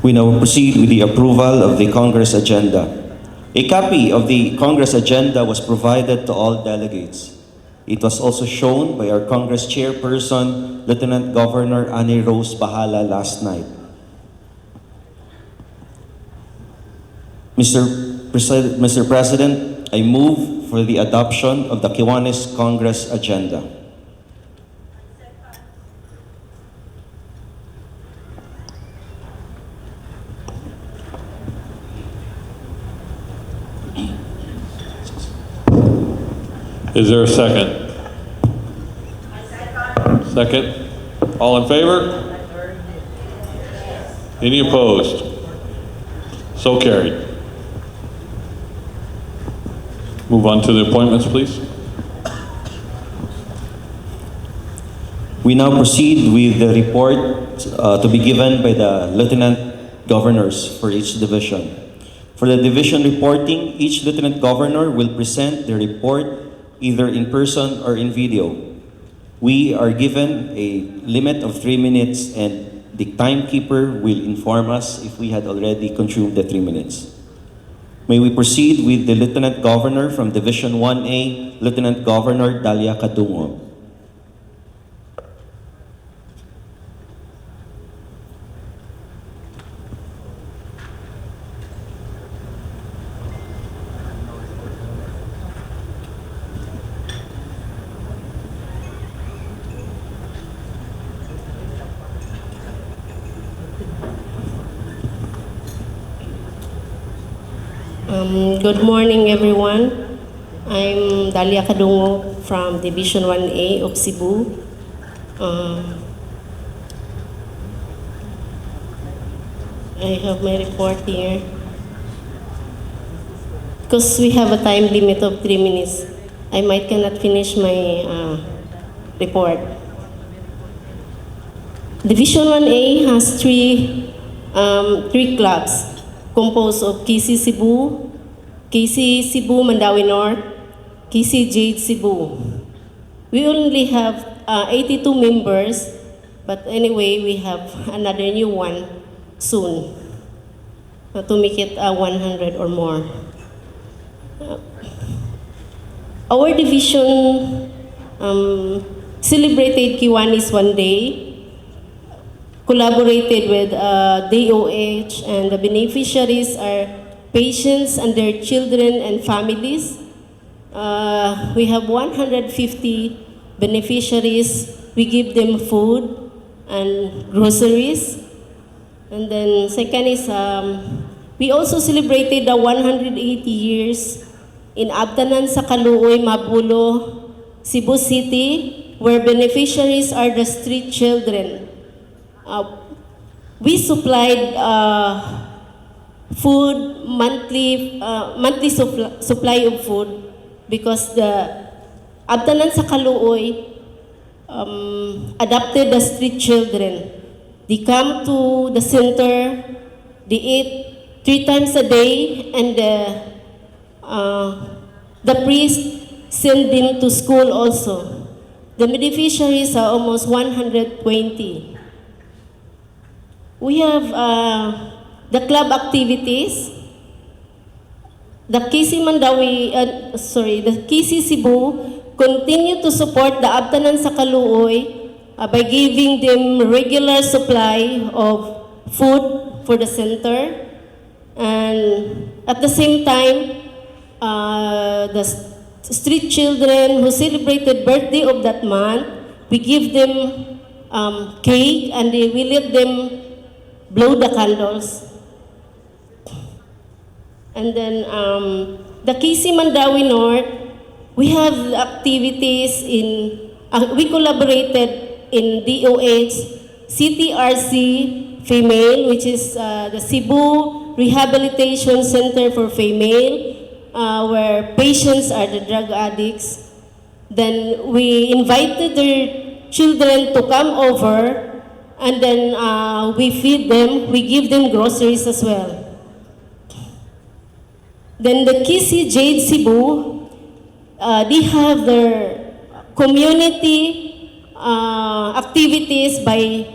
We now proceed with the approval of the Congress agenda. A copy of the Congress agenda was provided to all delegates. It was also shown by our Congress Chairperson, Lieutenant Governor Annie Rose Bahala last night. Mr. President, I move for the adoption of the Kiwanis Congress agenda. Is there a second? Second. All in favor? Any opposed? So carried. Move on to the appointments, please. We now proceed with the report to be given by the Lieutenant Governors for each division. For the division reporting, each Lieutenant Governor will present the report either in person or in video. We are given a limit of 3 minutes and the timekeeper will inform us if we had already consumed the 3 minutes. May we proceed with the Lieutenant Governor from Division 1A, Lieutenant Governor Dalia Kadungo. Good morning, everyone. I'm Dalia Kadungo from Division 1A of Cebu. I have my report here. Because we have a time limit of 3 minutes, I might cannot finish my report. Division 1A has three clubs composed of KC Cebu, KC Cebu Mandawi North, KC Jade Cebu. We only have 82 members, but anyway, we have another new one soon to make it 100 or more. Our division celebrated Kiwanis one day, collaborated with DOH, and the beneficiaries are patients and their children and families. We have 150 beneficiaries. We give them food and groceries. And then second is, we also celebrated the 180 years in Abtanan sa Kaluoy, Mabulo, Cebu City, where beneficiaries are the street children. We supplied food, monthly supply of food, because the Abtanan sa Kaluoy adopted the street children. They come to the center, they eat 3 times a day, and the priest sent them to school also. The beneficiaries are almost 120. We have the club activities. The KC Cebu continue to support the Abtanan sa Kaluoy by giving them regular supply of food for the center. And at the same time, the street children who celebrated birthday of that month, we give them cake, and we let them blow the candles. And then the KC Mandawi North, we have activities in, we collaborated in DOH, CTRC Female, which is the Cebu Rehabilitation Center for Female, where patients are the drug addicts. Then we invited their children to come over, and then we feed them, we give them groceries as well. Then the KC Jade Cebu, they have their community activities by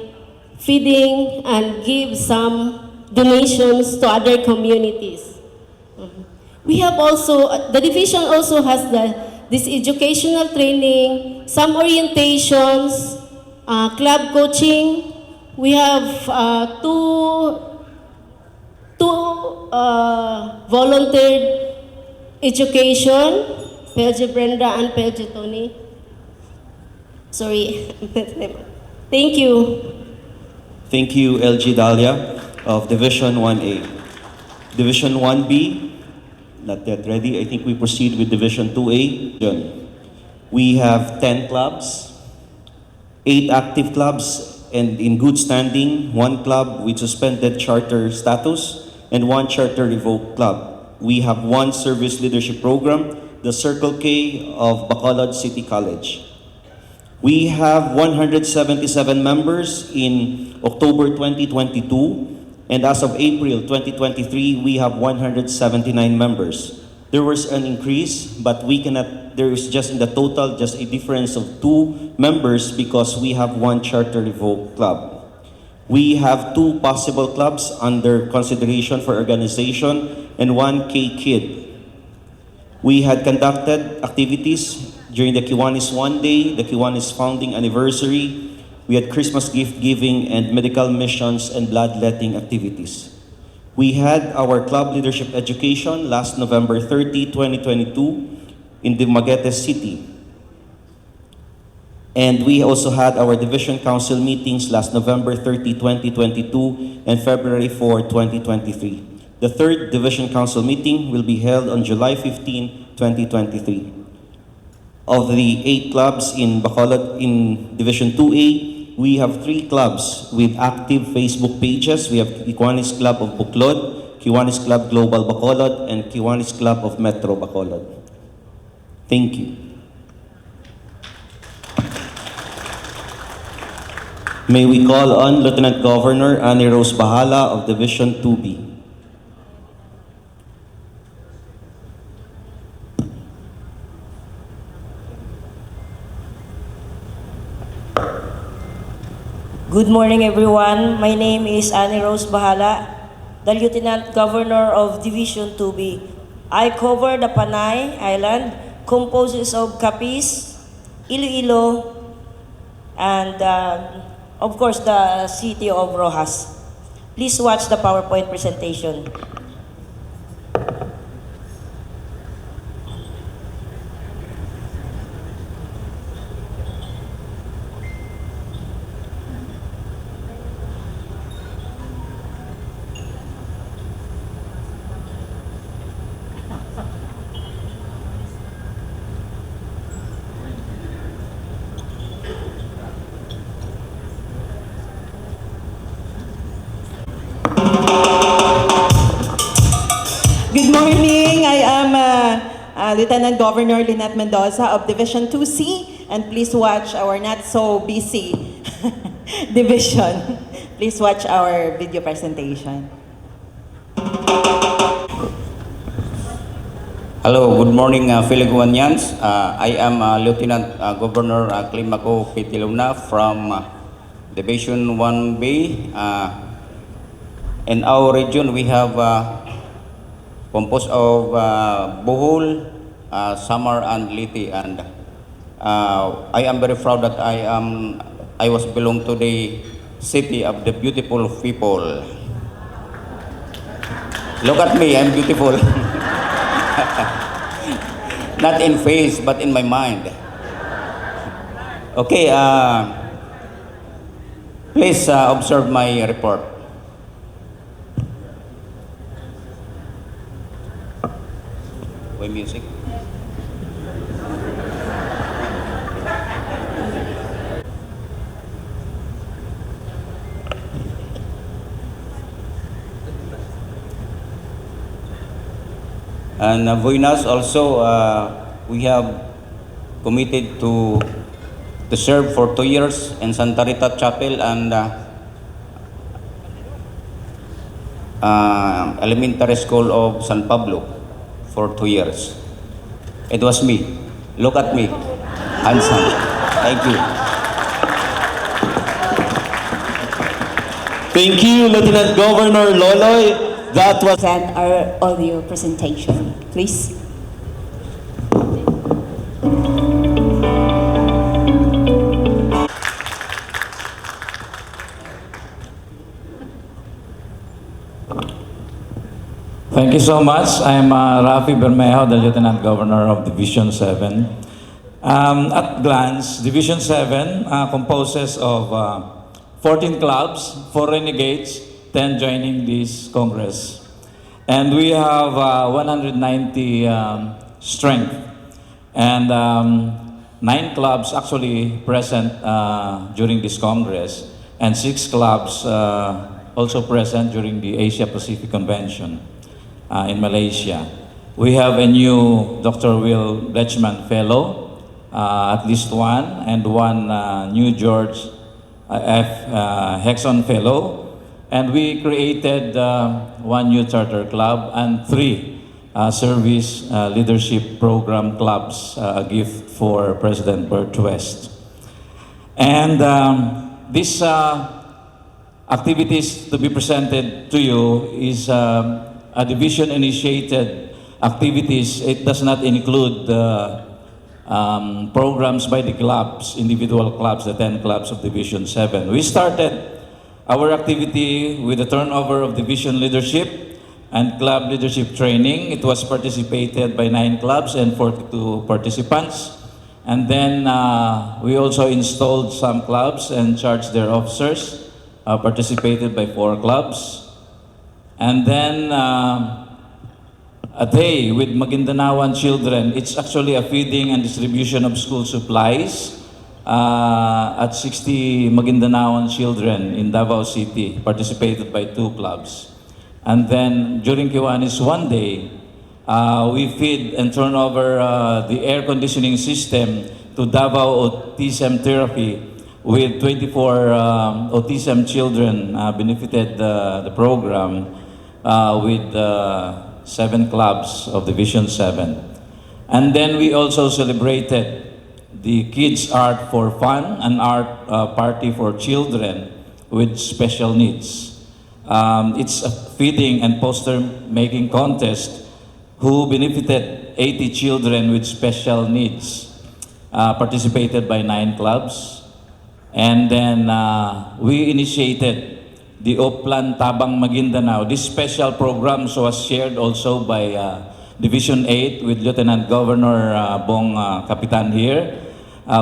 feeding and give some donations to other communities. We have also, the division also has this educational training, some orientations, club coaching. We have two volunteered education, Pelge Brenda and Pelge Tony. Sorry. Thank you. Thank you, LG Dahlia of Division 1A. Division 1B, not yet ready. I think we proceed with Division 2A. We have 10 clubs, 8 active clubs, and in good standing, 1 club with suspended charter status, and 1 charter revoked club. We have 1 service leadership program, the Circle K of Bacolod City College. We have 177 members in October 2022, and as of April 2023, we have 179 members. There was an increase, but there is just in the total just a difference of 2 members because we have 1 charter revoked club. We have 2 possible clubs under consideration for organization and 1 K-Kid. We had conducted activities during the Kiwanis One Day, the Kiwanis Founding Anniversary. We had Christmas gift giving and medical missions and bloodletting activities. We had our club leadership education last November 30, 2022 in Dumaguete City. And we also had our division council meetings last November 30, 2022 and February 4, 2023. The 3rd division council meeting will be held on July 15, 2023. Of the 8 clubs in Bacolod in Division 2A, we have 3 clubs with active Facebook pages. We have Kiwanis Club of Buklod, Kiwanis Club Global Bacolod, and Kiwanis Club of Metro Bacolod. Thank you. May we call on Lieutenant Governor Annie Rose Bahala of Division 2B. Good morning, everyone. My name is Annie Rose Bahala, the Lieutenant Governor of Division 2B. I cover the Panay Island, composed of Capiz, Iloilo, and of course the city of Rojas. Please watch the PowerPoint presentation. Good morning. I am Lieutenant Governor Lynette Mendoza of Division 2C, and please watch our not so busy division. Please watch our video presentation. Hello, good morning, Philippines. I am Lieutenant Governor Climaco Pitiluna from Division 1B. In our region, we have composed of Bohol, Samar, and Liti, and I am very proud that I was belong to the city of the beautiful people. Look at me, I'm beautiful. Not in face, but in my mind. Okay, please observe my report. Play music. And Buenas also, we have committed to serve for 2 years in Santa Rita Chapel and Elementary School of San Pablo for 2 years. It was me. Look at me. Handsome. Thank you. Thank you, Lieutenant Governor Loloy. That was Present our audio presentation, please. Thank you so much. I'm Rafi Bermejo, the Lieutenant Governor of Division 7. At glance, Division 7 composes of 14 clubs, 4 renegades, 10 joining this Congress. And we have 190 strength. And 9 clubs actually present during this Congress, and 6 clubs also present during the Asia Pacific Convention in Malaysia. We have a new Dr. Will Lechman Fellow, at least one, and one new George F. Hexon Fellow. And we created one new charter club and 3 service leadership program clubs, a gift for President Bert West. And these activities to be presented to you is a division-initiated activities. It does not include programs by the clubs, individual clubs, the 10 clubs of Division 7. We started our activity with the turnover of division leadership and club leadership training. It was participated by 9 clubs and 42 participants. And then we also installed some clubs and charged their officers, participated by 4 clubs. And then a day with Magindanaoan children. It's actually a feeding and distribution of school supplies at 60 Magindanaoan children in Davao City, participated by 2 clubs. And then during Kiwanis one day, we feed and turn over the air conditioning system to Davao Autism Therapy with 24 autism children benefited the program with 7 clubs of Division 7. And then we also celebrated the Kids Art for Fun, an art party for children with special needs. It's a feeding and poster making contest who benefited 80 children with special needs, participated by 9 clubs. And then we initiated the Oplan Tabang Maguindanao. This special program was shared also by Division 8 with Lieutenant Governor Bong Kapitan here.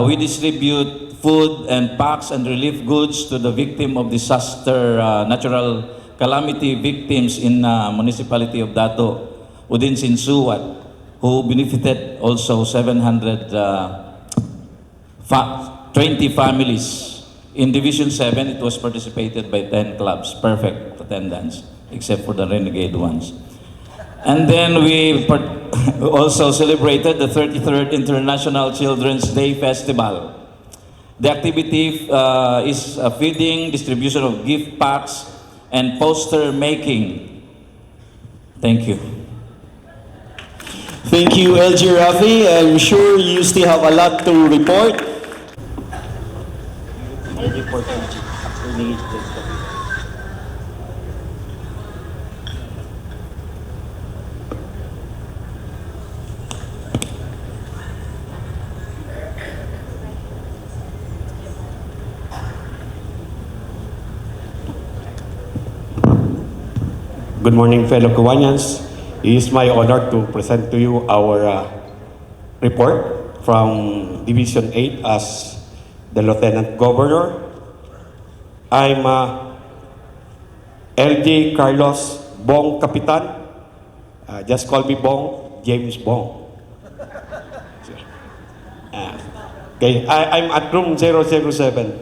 We distribute food and packs and relief goods to the victim of disaster, natural calamity victims in municipality of Dato, Udin Sinsuat, who benefited also 720 families. In Division 7, it was participated by 10 clubs, perfect attendance, except for the renegade ones. And then we also celebrated the 33rd International Children's Day Festival. The activity is feeding, distribution of gift packs, and poster making. Thank you. Thank you, LG Rafi. I'm sure you still have a lot to report. Good morning, fellow Kiwanians. It is my honor to present to you our report from Division 8 as the Lieutenant Governor. I'm LG Carlos Bong Kapitan. Just call me Bong, James Bong. Okay, I'm at room 007.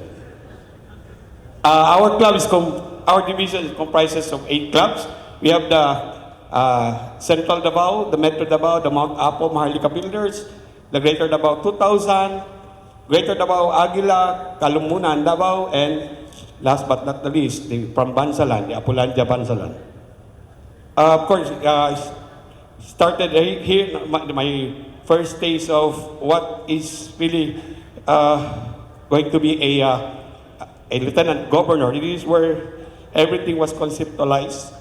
Our division comprises of 8 clubs. We have the Central Davao, the Metro Davao, the Mount Apo Maharlika Builders, the Greater Davao 2000, Greater Davao Aguila, Kalumunan Davao, and last but not the least, from Bansalan, the Apulandia Bansalan. Of course, started here my first taste of what is really going to be a lieutenant governor. It is where everything was conceptualized,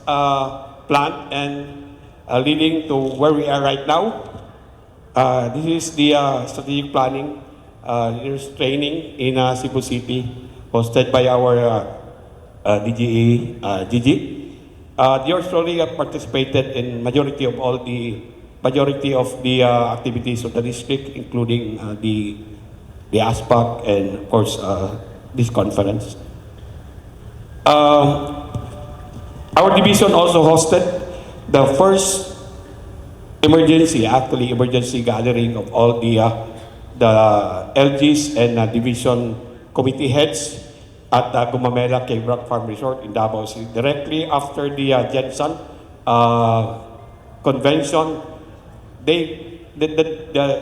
planned, and leading to where we are right now. This is the strategic planning leaders training in Cebu City, hosted by our DGE, Gigi. Yours truly participated in majority of the activities of the district, including the ASPAC and of course this conference. Our division also hosted the first emergency gathering of all the LGs and division committee heads at Gumamela Cave Rock Farm Resort in Davao City. Directly after the Jensen convention,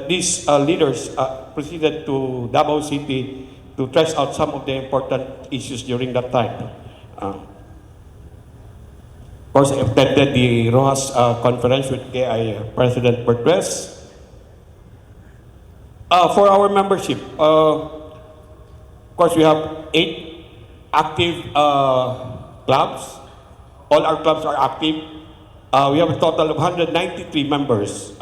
these leaders proceeded to Davao City to trace out some of the important issues during that time. Of course, I attended the ROHAS conference with KI President Bertres. For our membership, of course, we have 8 active clubs. All our clubs are active. We have a total of 193 members.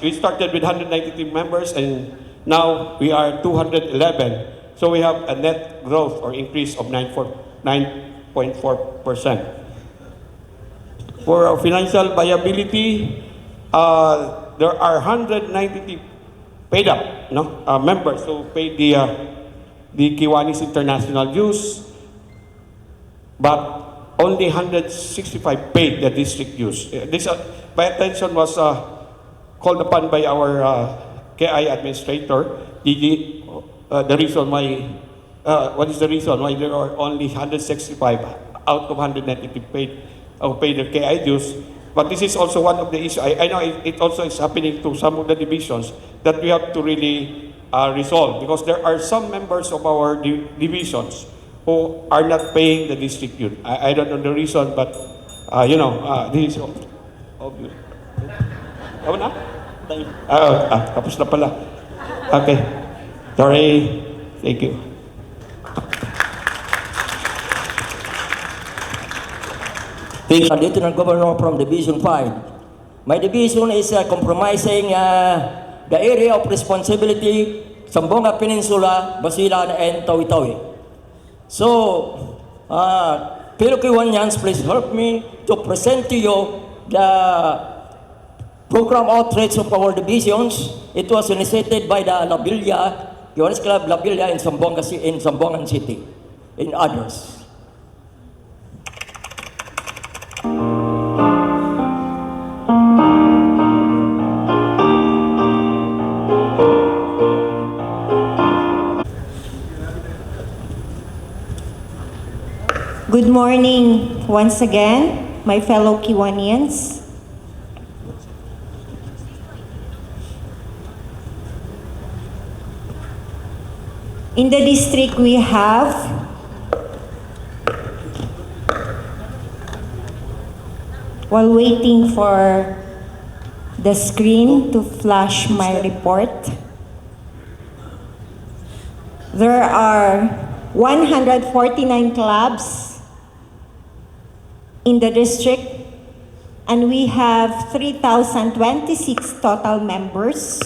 We started with 193 members, and now we are 211. So we have a net growth or increase of 9.4%. For our financial viability, there are 193 paid up members who paid the Kiwanis international dues, but only 165 paid the district dues. My attention was called upon by our KI administrator, Gigi. The reason why, what is the reason why there are only 165 out of 193 paid their KI dues? But this is also one of the issues. I know it also is happening to some of the divisions that we have to really resolve, because there are some members of our divisions who are not paying the district dues. I don't know the reason, but this is obvious. Tama na? Tapos na pala. Okay. Sorry. Thank you. Lieutenant Governor from Division 5. My division is compromising the area of responsibility, Zamboanga Peninsula, Basilan, and Tawi-Tawi. So, fellow Kiwanians, please help me to present to you the program outreach of our divisions. It was initiated by the Kiwanis Club La Villa in Zamboanga City, in others. Good morning once again, my fellow Kiwanians. In the district we have while waiting for the screen to flash my report, there are 149 clubs in the district, and we have 3,026 total members,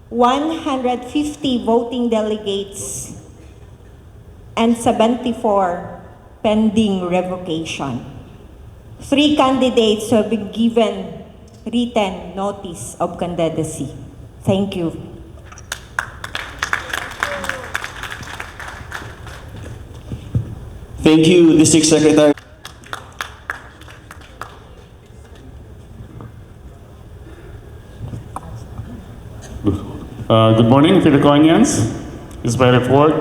150 voting delegates, and 74 pending revocation. 3 candidates have been given written notice of candidacy. Thank you. Thank you, District Secretary. Good morning, Philippines. This is my report.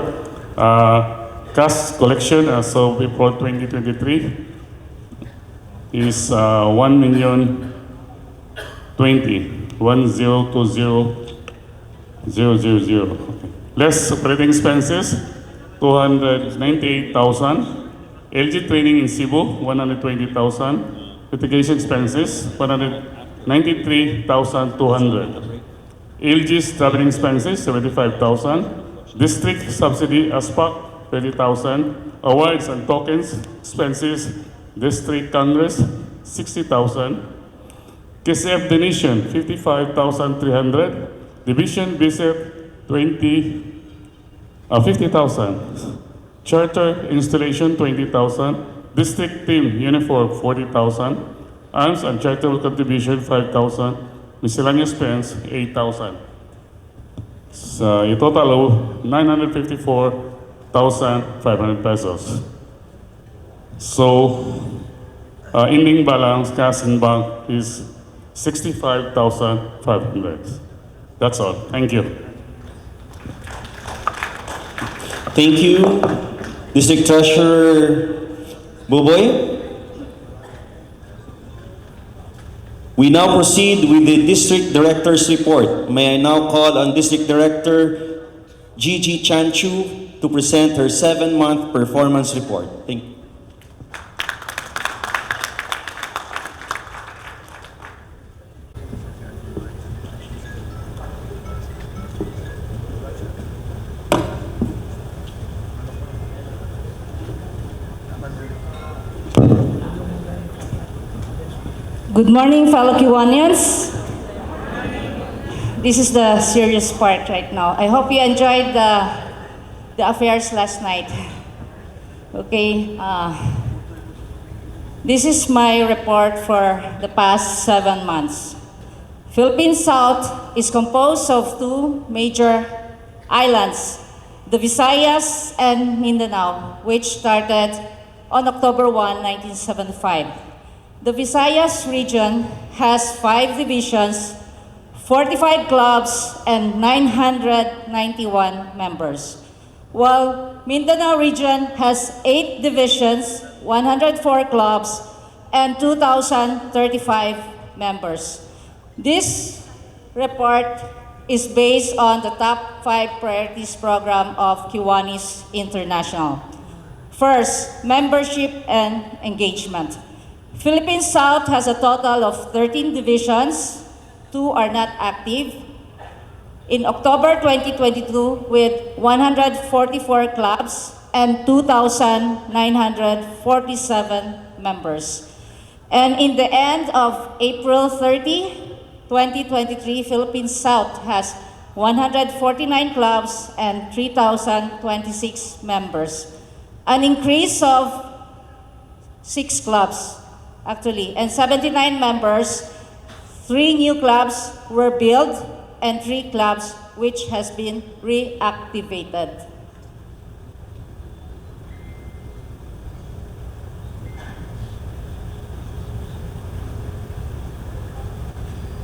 Cash collection as of April 2023 is 1,020,1020000. Okay. Less operating expenses, 298,000. LG training in Cebu, 120,000. Litigation expenses, 193,200. LG's traveling expenses, 75,000. District subsidy ASPAC, 30,000. Awards and tokens expenses, District Congress, 60,000. KCF donation, 55,300. Division visit, 50,000. Charter installation, 20,000. District team uniform, 40,000. Arms and charitable contribution, 5,000. Miscellaneous spends, 8,000. So, a total of 954,500 pesos. So, ending balance cash in bank is 65,500. That's all. Thank you. Thank you, District Treasurer Buboy. We now proceed with the District Director's report. May I now call on District Director Gigi Chanchu to present her 7-month performance report. Thank you. Good morning, fellow Kiwanians. This is the serious part right now. I hope you enjoyed the affairs last night. Okay, this is my report for the past 7 months. Philippine South is composed of 2 major islands, the Visayas and Mindanao, which started on October 1, 1975. The Visayas region has 5 divisions, 45 clubs, and 991 members, while Mindanao region has 8 divisions, 104 clubs, and 2,035 members. This report is based on the top 5 priorities program of Kiwanis International. First, membership and engagement. Philippine South has a total of 13 divisions, 2 are not active. In October 2022, with 144 clubs and 2,947 members. And in the end of April 30, 2023, Philippine South has 149 clubs and 3,026 members. An increase of 6 clubs. Actually, and 79 members. 3 new clubs were built and 3 clubs which has been reactivated.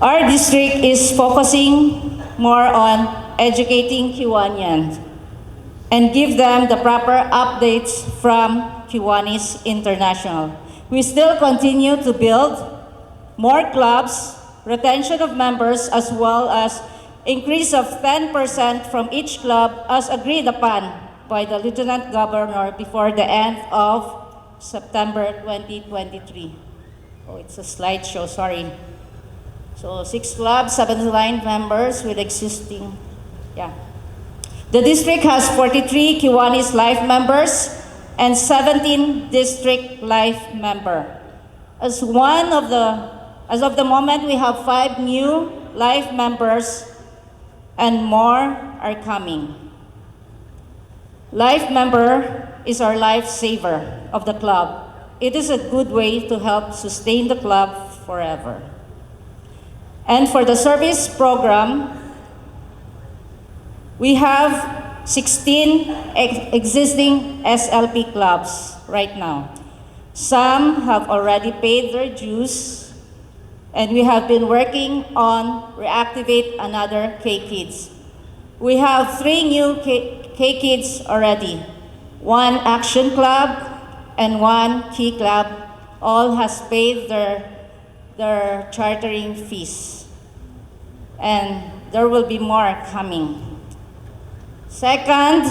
Our district is focusing more on educating Kiwanians and give them the proper updates from Kiwanis International. We still continue to build more clubs, retention of members, as well as increase of 10% from each club as agreed upon by the Lieutenant Governor before the end of September 2023. Oh, it's a slideshow, sorry. So 6 clubs, 79 members with existing, The district has 43 Kiwanis Life members and 17 district life member. As of the moment, we have 5 new life members and more are coming. Life member is our lifesaver of the club. It is a good way to help sustain the club forever. And for the service program, we have 16 existing SLP clubs right now. Some have already paid their dues, and we have been working on reactivate another K-Kids. We have 3 new K-Kids already. 1 action club and 1 key club. All has paid their chartering fees. And there will be more coming. Second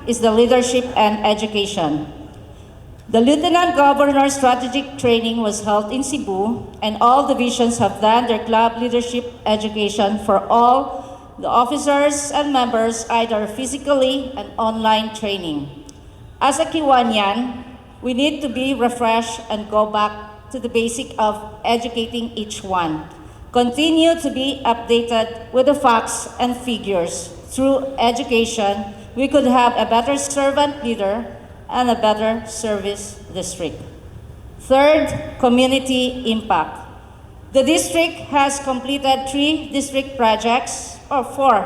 is the leadership and education. The Lieutenant Governor's strategic training was held in Cebu, and all divisions have done their club leadership education for all the officers and members, either physically and online training. As a Kiwanian, we need to be refreshed and go back to the basic of educating each one. Continue to be updated with the facts and figures. Through education, we could have a better servant leader and a better service district. Third, community impact. The district has completed 3 district projects, or 4,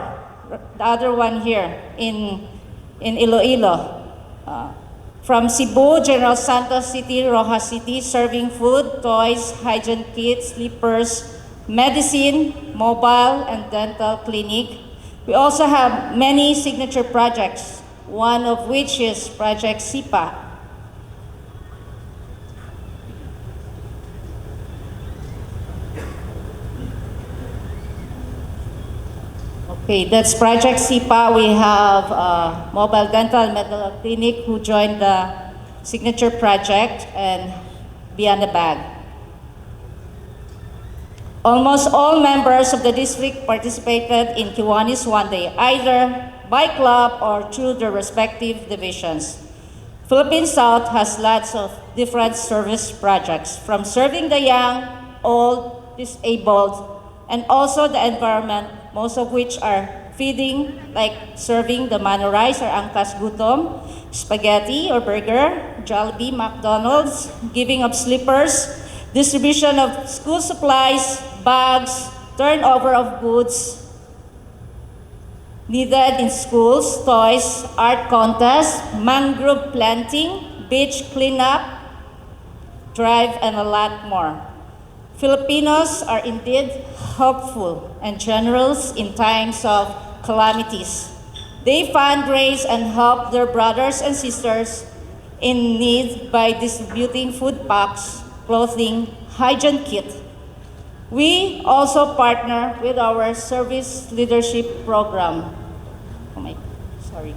the other one here in Iloilo. From Cebu, General Santos City, Rojas City, serving food, toys, hygiene kits, slippers, medicine, mobile, and dental clinic. We also have many signature projects, one of which is Project SIPA. Okay, that's Project SIPA. We have Mobile Dental and Medical Clinic who joined the signature project and Beyond the Bag. Almost all members of the district participated in Kiwanis one day, either by club or through their respective divisions. Philippine South has lots of different service projects, from serving the young, old, disabled, and also the environment, most of which are feeding, like serving the Mano Rice or Angkas Gutom, spaghetti or burger, Jollibee, McDonald's, giving of slippers, distribution of school supplies, bags, turnover of goods needed in schools, toys, art contests, mangrove planting, beach cleanup, drive, and a lot more. Filipinos are indeed helpful and generous in times of calamities. They fundraise and help their brothers and sisters in need by distributing food packs, clothing, hygiene kit. We also partner with our service leadership program. Sorry.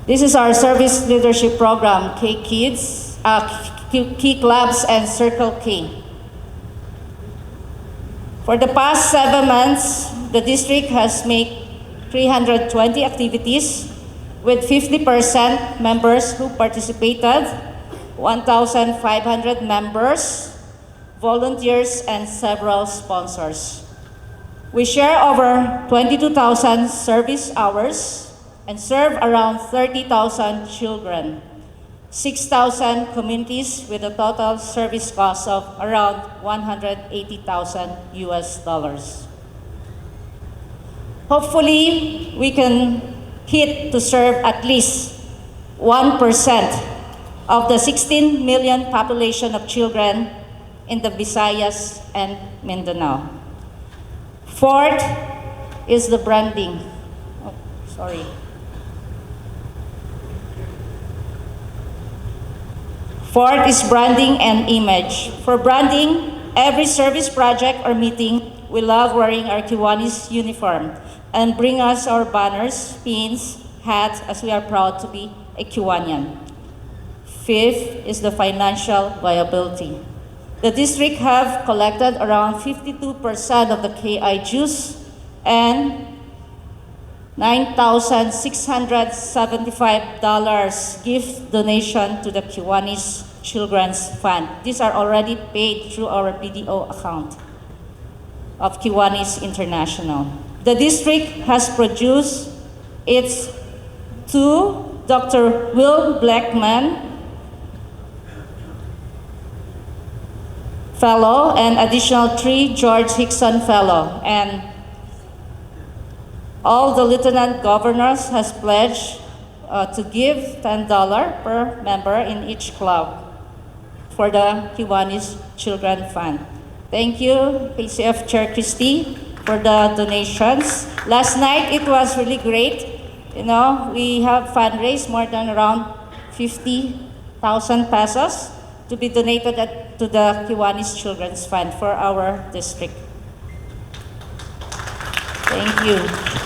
This is our service leadership program, K Kids, Key Clubs, and Circle K. For the past 7 months, the district has made 320 activities with 50% members who participated, 1,500 members, volunteers, and several sponsors. We share over 22,000 service hours and serve around 30,000 children, 6,000 communities with a total service cost of around $180,000 US. Hopefully, we can hit to serve at least 1% of the 16 million population of children in the Visayas and Mindanao. Fourth is the branding. Oh, sorry. Fourth is branding and image. For branding, every service project or meeting, we love wearing our Kiwanis uniform and bring us our banners, pins, hats, as we are proud to be a Kiwanian. Fifth is the financial viability. The district have collected around 52% of the KI dues and $9,675 gift donation to the Kiwanis Children's Fund. These are already paid through our BDO account of Kiwanis International. The district has produced its 2 Dr. Will Blackman Fellow and additional 3 George Hickson Fellow, and all the Lieutenant Governors has pledged to give $10 per member in each club for the Kiwanis Children Fund. Thank you, PCF Chair Christie, for the donations. Last night, it was really great. You know, we have fundraised more than around 50,000 pesos to be donated to the Kiwanis Children's Fund for our district. Thank you.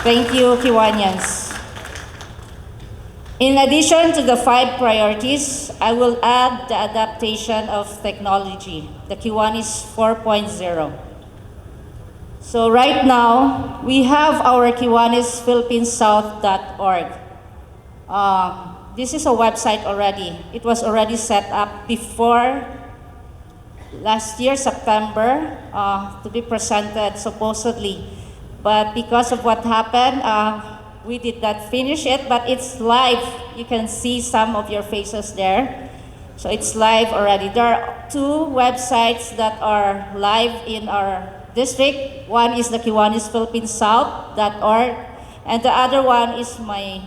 Thank you, Kiwanians. In addition to the 5 priorities, I will add the adaptation of technology, the Kiwanis 4.0. So right now, we have our Kiwanis PhilippineSouth.org. This is a website already. It was already set up before last year, September, to be presented supposedly. But because of what happened, we did not finish it, but it's live. You can see some of your faces there. So it's live already. There are two websites that are live in our district. One is the Kiwanis PhilippineSouth.org, and the other one is my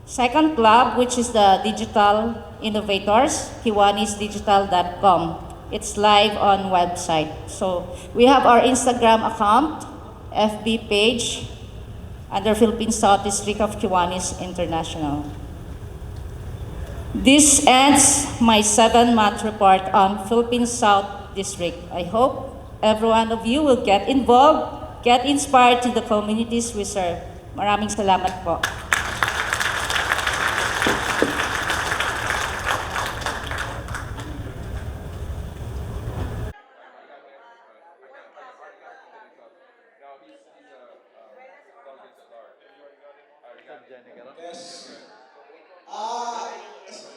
second club, which is the Digital Innovators, KiwanisDigital.com. It's live on website. So we have our Instagram account, FB page, under Philippine South District of Kiwanis International. This ends my 7-month report on Philippine South District. I hope every one of you will get involved, get inspired to the communities we serve. Maraming salamat po.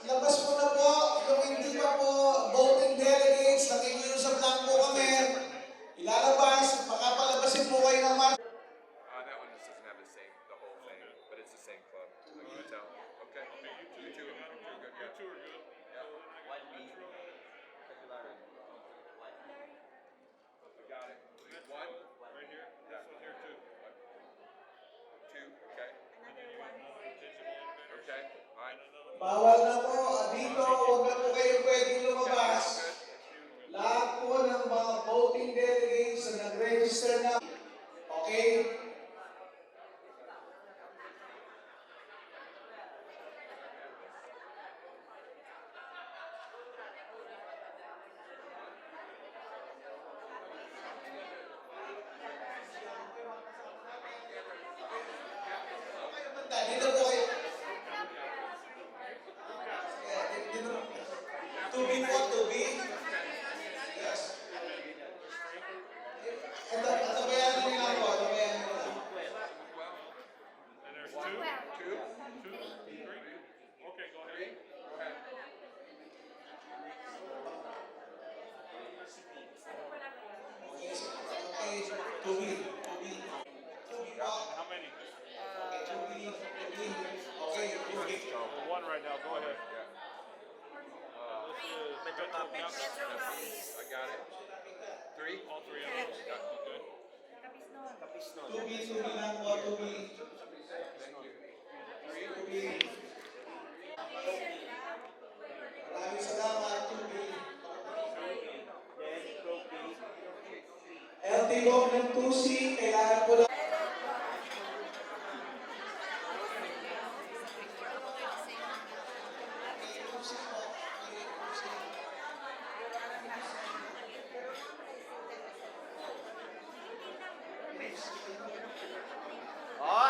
Labas mo na po, yung hindi pa po voting delegates, nakikiusap lang po kami. Ilalabas, makapalabasin po kayo ng march. That one just doesn't have the same, the whole thing, but it's the same club. Like you can tell. Okay. You two are good. You two are good. Yeah. I got it. One. Right here. This one here too. Two. Okay. Okay. All right. Bawal na po, dito, huwag na po kayo pwedeng lumabas. Lahat po ng mga voting delegates na nag-register na, okay? Dito po kayo. Tubi po, tubi. Yes. Atabayan nila po, atabayan nila. And there's two? Two? Three? Okay, go ahead. Okay, tubi, tubi. Tubi po. How many? Okay, tubi, tubi. Okay, tubi. One right now, go ahead. I got it. Three? All three of them. Good. Tubi, tubi lang po, tubi. Tubi. Maraming salamat, tubi. LT Gov ng 2C, kailangan po na.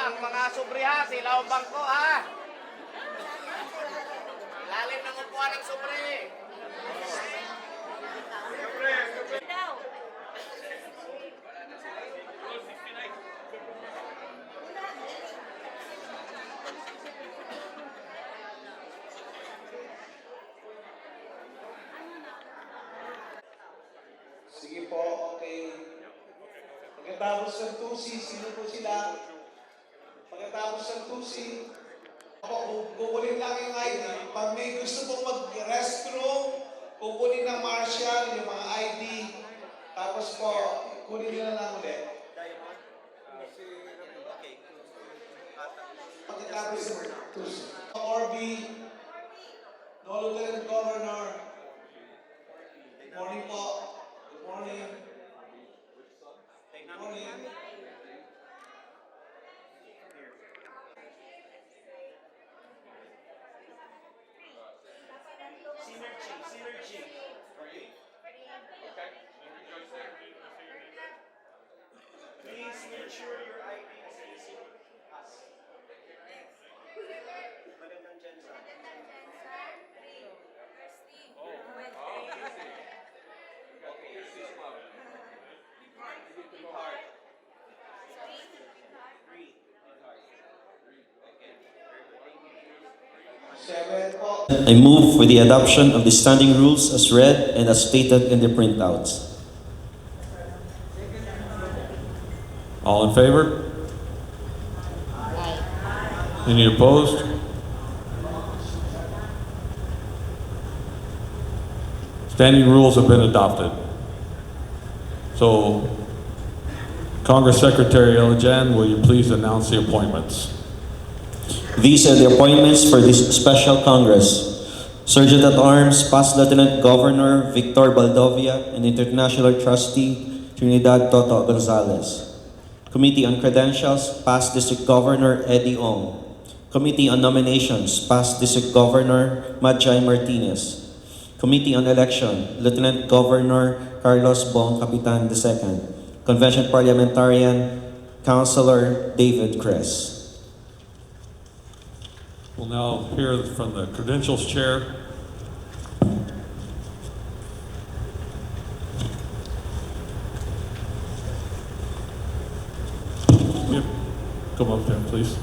Ang mga sobre ha, sila ang bangko ha. Ilalim ng upuan ng sobre. Sige po, okay. Pagkatapos ng 2C, sino po sila? Pagkatapos ng 2C, kukunin lang yung ID. Pag may gusto pong mag-restroom, kukunin ng marshal yung mga ID. Tapos po, kunin nyo na lang ulit. Pagkatapos ng 2C. Orby, no Lieutenant Governor. Good morning po. Good morning. Good morning. Please make sure your ID is us. Magandang Jensen. 7 po. I move for the adoption of the standing rules as read and as stated in the printouts. All in favor? Any opposed? Standing rules have been adopted. So, Congress Secretary Elijan, will you please announce the appointments? These are the appointments for this special Congress. Sergeant at Arms, Past Lieutenant Governor Victor Baldovia, and International Trustee Trinidad Toto Gonzalez. Committee on Credentials, Past District Governor Eddie Ong. Committee on Nominations, Past District Governor Madjay Martinez. Committee on Election, Lieutenant Governor Carlos Bong Capitan II. Convention Parliamentarian, Councilor David Cress. We'll now hear from the Credentials Chair. Yep. Come up there, please.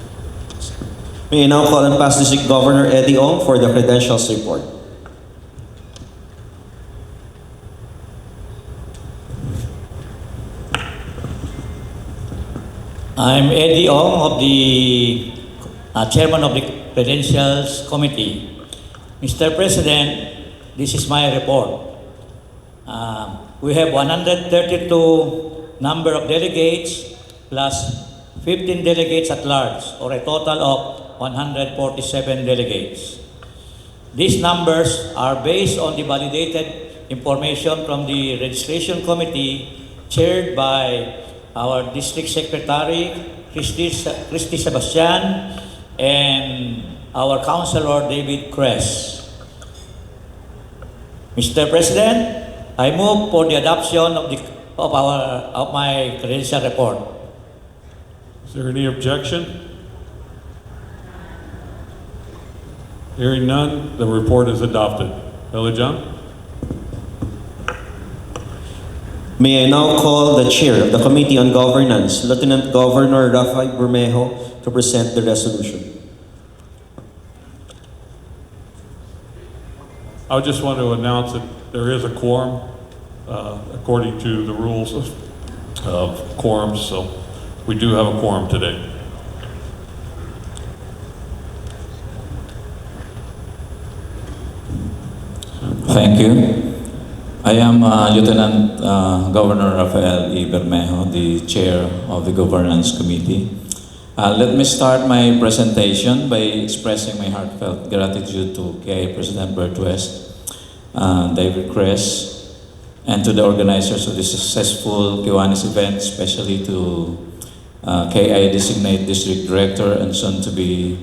May I now call on Past District Governor Eddie Ong for the Credentials Report. I'm Eddie Ong of the Chairman of the Credentials Committee. Mr. President, this is my report. We have 132 number of delegates plus 15 delegates at large, or a total of 147 delegates. These numbers are based on the validated information from the Registration Committee chaired by our District Secretary, Christy Sebastian, and our Councilor David Cress. Mr. President, I move for the adoption of my credential report. Is there any objection? Hearing none, the report is adopted. Elijan? May I now call the Chair of the Committee on Governance, Lieutenant Governor Rafael Bermejo, to present the resolution. I just want to announce that there is a quorum according to the rules of quorums, so we do have a quorum today. Thank you. I am Lieutenant Governor Rafael E. Bermejo, the Chair of the Governance Committee. Let me start my presentation by expressing my heartfelt gratitude to KI President Bert West, David Cress, and to the organizers of the successful Kiwanis event, especially to KI Designate District Director and soon-to-be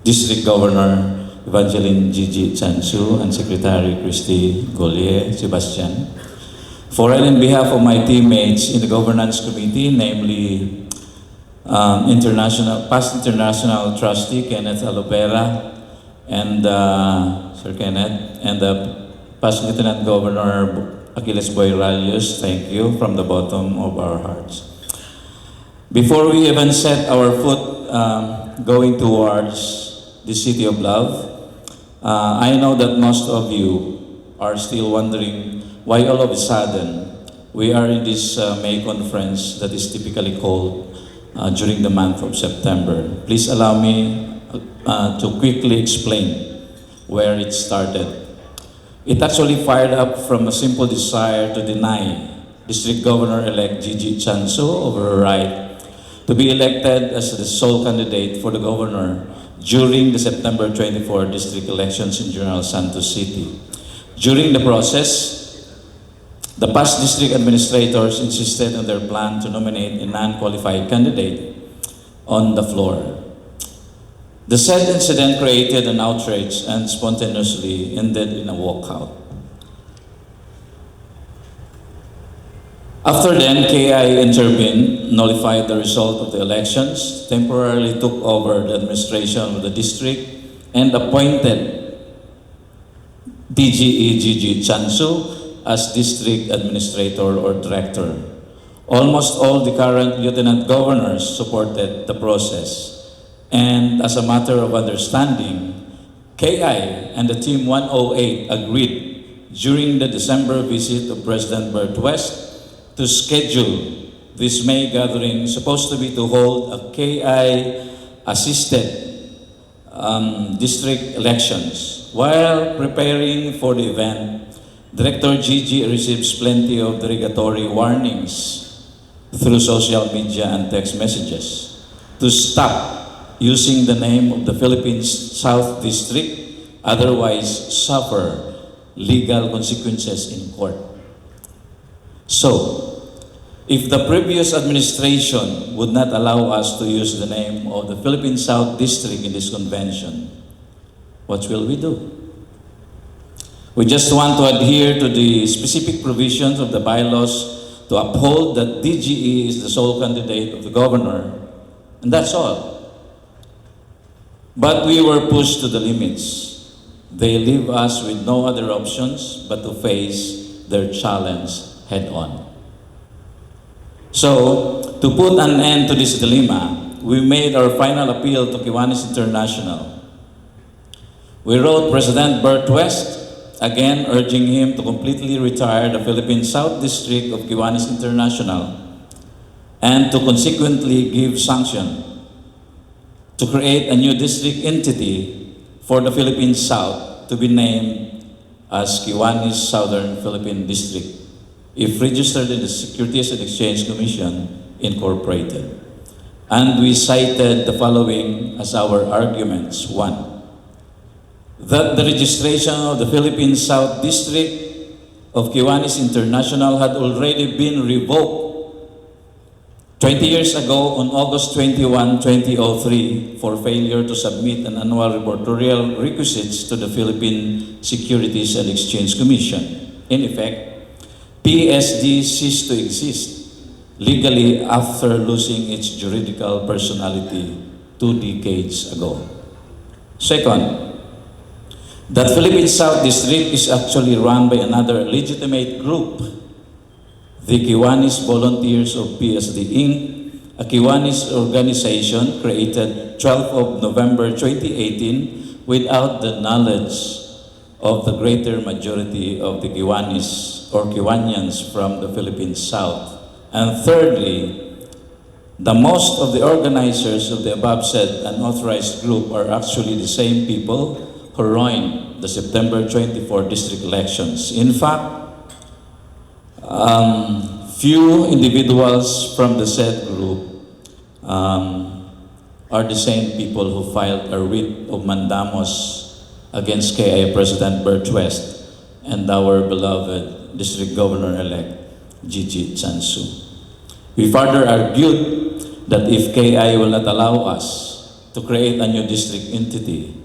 District Governor Evangeline Gigi Chansu and Secretary Christy Golier Sebastian. For and in behalf of my teammates in the Governance Committee, namely past International Trustee Kenneth Alopera and Sir Kenneth, and the past Lieutenant Governor Achilles Boy Ralius, thank you from the bottom of our hearts. Before we even set our foot going towards the City of Love, I know that most of you are still wondering why all of a sudden we are in this May conference that is typically called during the month of September. Please allow me to quickly explain where it started. It actually fired up from a simple desire to deny District Governor-elect Gigi Chansu of her right to be elected as the sole candidate for the governor during the September 24 district elections in General Santos City. During the process, the past district administrators insisted on their plan to nominate a non-qualified candidate on the floor. The said incident created an outrage and spontaneously ended in a walkout. After then, KI intervened, nullified the result of the elections, temporarily took over the administration of the district, and appointed DGE Gigi Chansu as district administrator or director. Almost all the current lieutenant governors supported the process, and as a matter of understanding, KI and the Team 108 agreed during the December visit of President Bert West to schedule this May gathering, supposed to be to hold a KI-assisted district elections. While preparing for the event, Director Gigi receives plenty of derogatory warnings through social media and text messages to stop using the name of the Philippine South District, otherwise suffer legal consequences in court. So, if the previous administration would not allow us to use the name of the Philippine South District in this convention, what will we do? We just want to adhere to the specific provisions of the bylaws to uphold that DGE is the sole candidate of the governor, and that's all. But we were pushed to the limits. They leave us with no other options but to face their challenge head-on. So, to put an end to this dilemma, we made our final appeal to Kiwanis International. We wrote President Bert West, again urging him to completely retire the Philippine South District of Kiwanis International and to consequently give sanction to create a new district entity for the Philippine South to be named as Kiwanis Southern Philippine District, if registered in the Securities and Exchange Commission Incorporated. And we cited the following as our arguments. 1, that the registration of the Philippine South District of Kiwanis International had already been revoked 20 years ago on August 21, 2003 for failure to submit an annual reportorial requisites to the Philippine Securities and Exchange Commission. In effect, PSD ceased to exist legally after losing its juridical personality 2 decades ago. Second, that Philippine South District is actually run by another legitimate group, the Kiwanis Volunteers of PSD Inc., a Kiwanis organization created 12 of November 2018 without the knowledge of the greater majority of the Kiwanis or Kiwanians from the Philippine South. And thirdly, the most of the organizers of the above said unauthorized group are actually the same people who ruined the September 24 district elections. In fact, few individuals from the said group are the same people who filed a writ of mandamus against KI President Bert West and our beloved District Governor-elect Gigi Chansu. We further argued that if KI will not allow us to create a new district entity,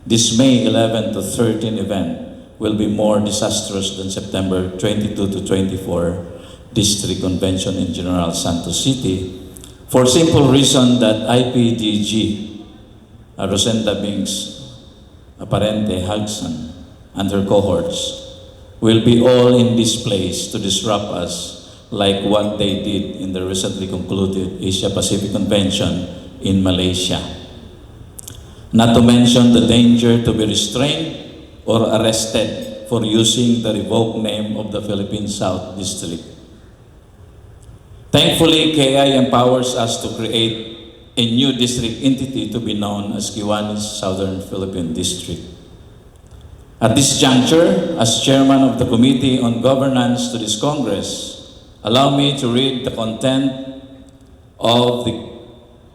this May 11 to 13 event will be more disastrous than September 22 to 24 District Convention in General Santos City, for simple reason that IPDG, Rosenda Binks, Aparente Hagson, and her cohorts will be all in this place to disrupt us like what they did in the recently concluded Asia-Pacific Convention in Malaysia. Not to mention the danger to be restrained or arrested for using the revoked name of the Philippine South District. Thankfully, KI empowers us to create a new district entity to be known as Kiwanis Southern Philippine District. At this juncture, as chairman of the Committee on Governance to this Congress, allow me to read the content of the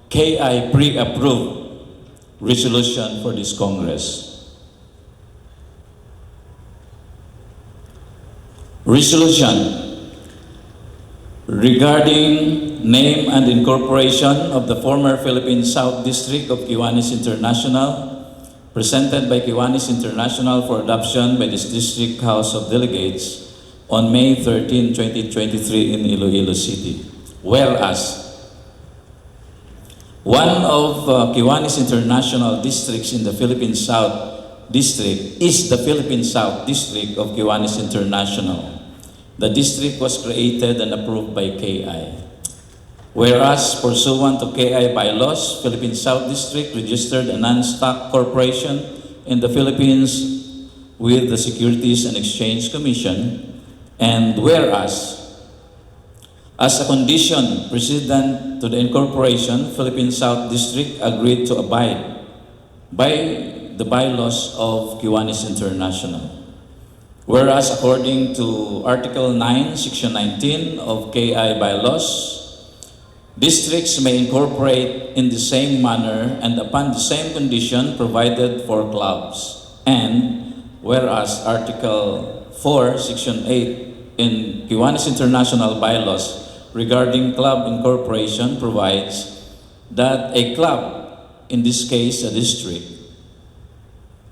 KI pre-approved resolution for this Congress. Resolution regarding name and incorporation of the former Philippine South District of Kiwanis International, presented by Kiwanis International for adoption by this District House of Delegates on May 13, 2023 in Iloilo City. Whereas, one of Kiwanis International districts in the Philippine South District is the Philippine South District of Kiwanis International. The district was created and approved by KI. Whereas, pursuant to KI Bylaws, Philippine South District registered a non-stock corporation in the Philippines with the Securities and Exchange Commission, and whereas, as a condition precedent to the incorporation, Philippine South District agreed to abide by the bylaws of Kiwanis International. Whereas according to Article 9, Section 19 of KI Bylaws, districts may incorporate in the same manner and upon the same condition provided for clubs. And whereas Article 4, Section 8 in Kiwanis International Bylaws regarding club incorporation provides that a club, in this case a district,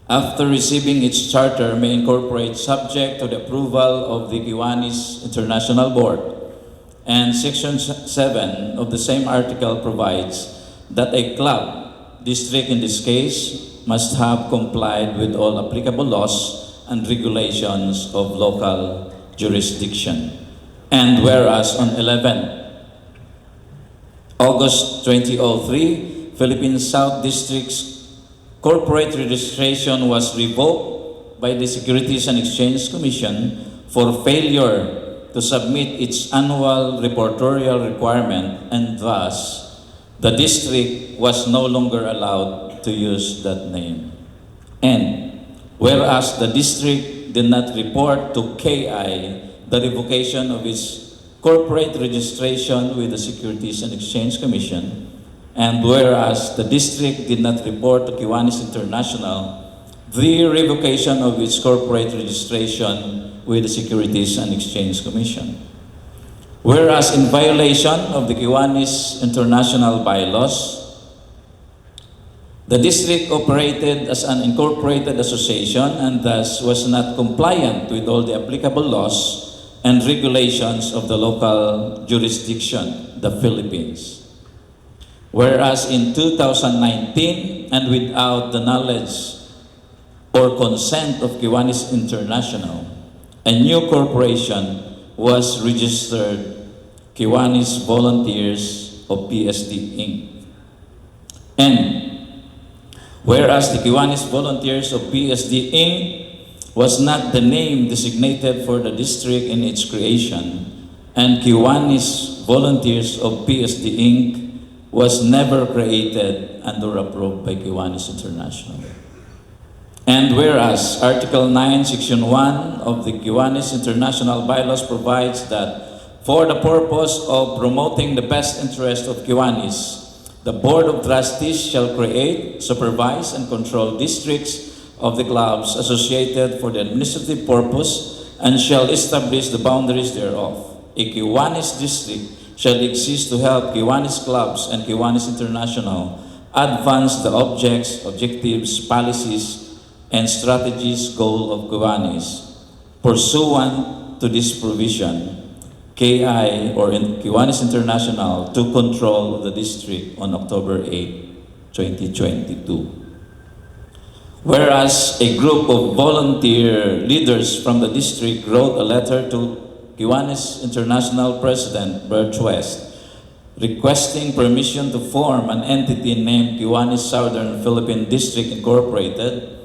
after receiving its charter, may incorporate subject to the approval of the Kiwanis International Board. And Section 7 of the same article provides that a club, district in this case, must have complied with all applicable laws and regulations of local jurisdiction. And whereas on 11 August 2003, Philippine South District's corporate registration was revoked by the Securities and Exchange Commission for failure to submit its annual reportorial requirement, and thus the district was no longer allowed to use that name. And whereas the district did not report to KI the revocation of its corporate registration with the Securities and Exchange Commission, and whereas the district did not report to Kiwanis International the revocation of its corporate registration with the Securities and Exchange Commission. Whereas in violation of the Kiwanis International Bylaws, the district operated as an incorporated association and thus was not compliant with all the applicable laws and regulations of the local jurisdiction, the Philippines. Whereas in 2019, and without the knowledge or consent of Kiwanis International, a new corporation was registered, Kiwanis Volunteers of PSD Inc. And whereas the Kiwanis Volunteers of PSD Inc. was not the name designated for the district in its creation, and Kiwanis Volunteers of PSD Inc. was never created and or approved by Kiwanis International. And whereas Article 9, Section 1 of the Kiwanis International Bylaws provides that for the purpose of promoting the best interest of Kiwanis, the Board of Trustees shall create, supervise, and control districts of the clubs associated for the administrative purpose and shall establish the boundaries thereof. A Kiwanis district shall exist to help Kiwanis clubs and Kiwanis International advance the objectives, policies, and strategies goal of Kiwanis. Pursuant to this provision, KI or Kiwanis International took control of the district on October 8, 2022. Whereas a group of volunteer leaders from the district wrote a letter to Kiwanis International President Bert West, requesting permission to form an entity named Kiwanis Southern Philippine District Incorporated,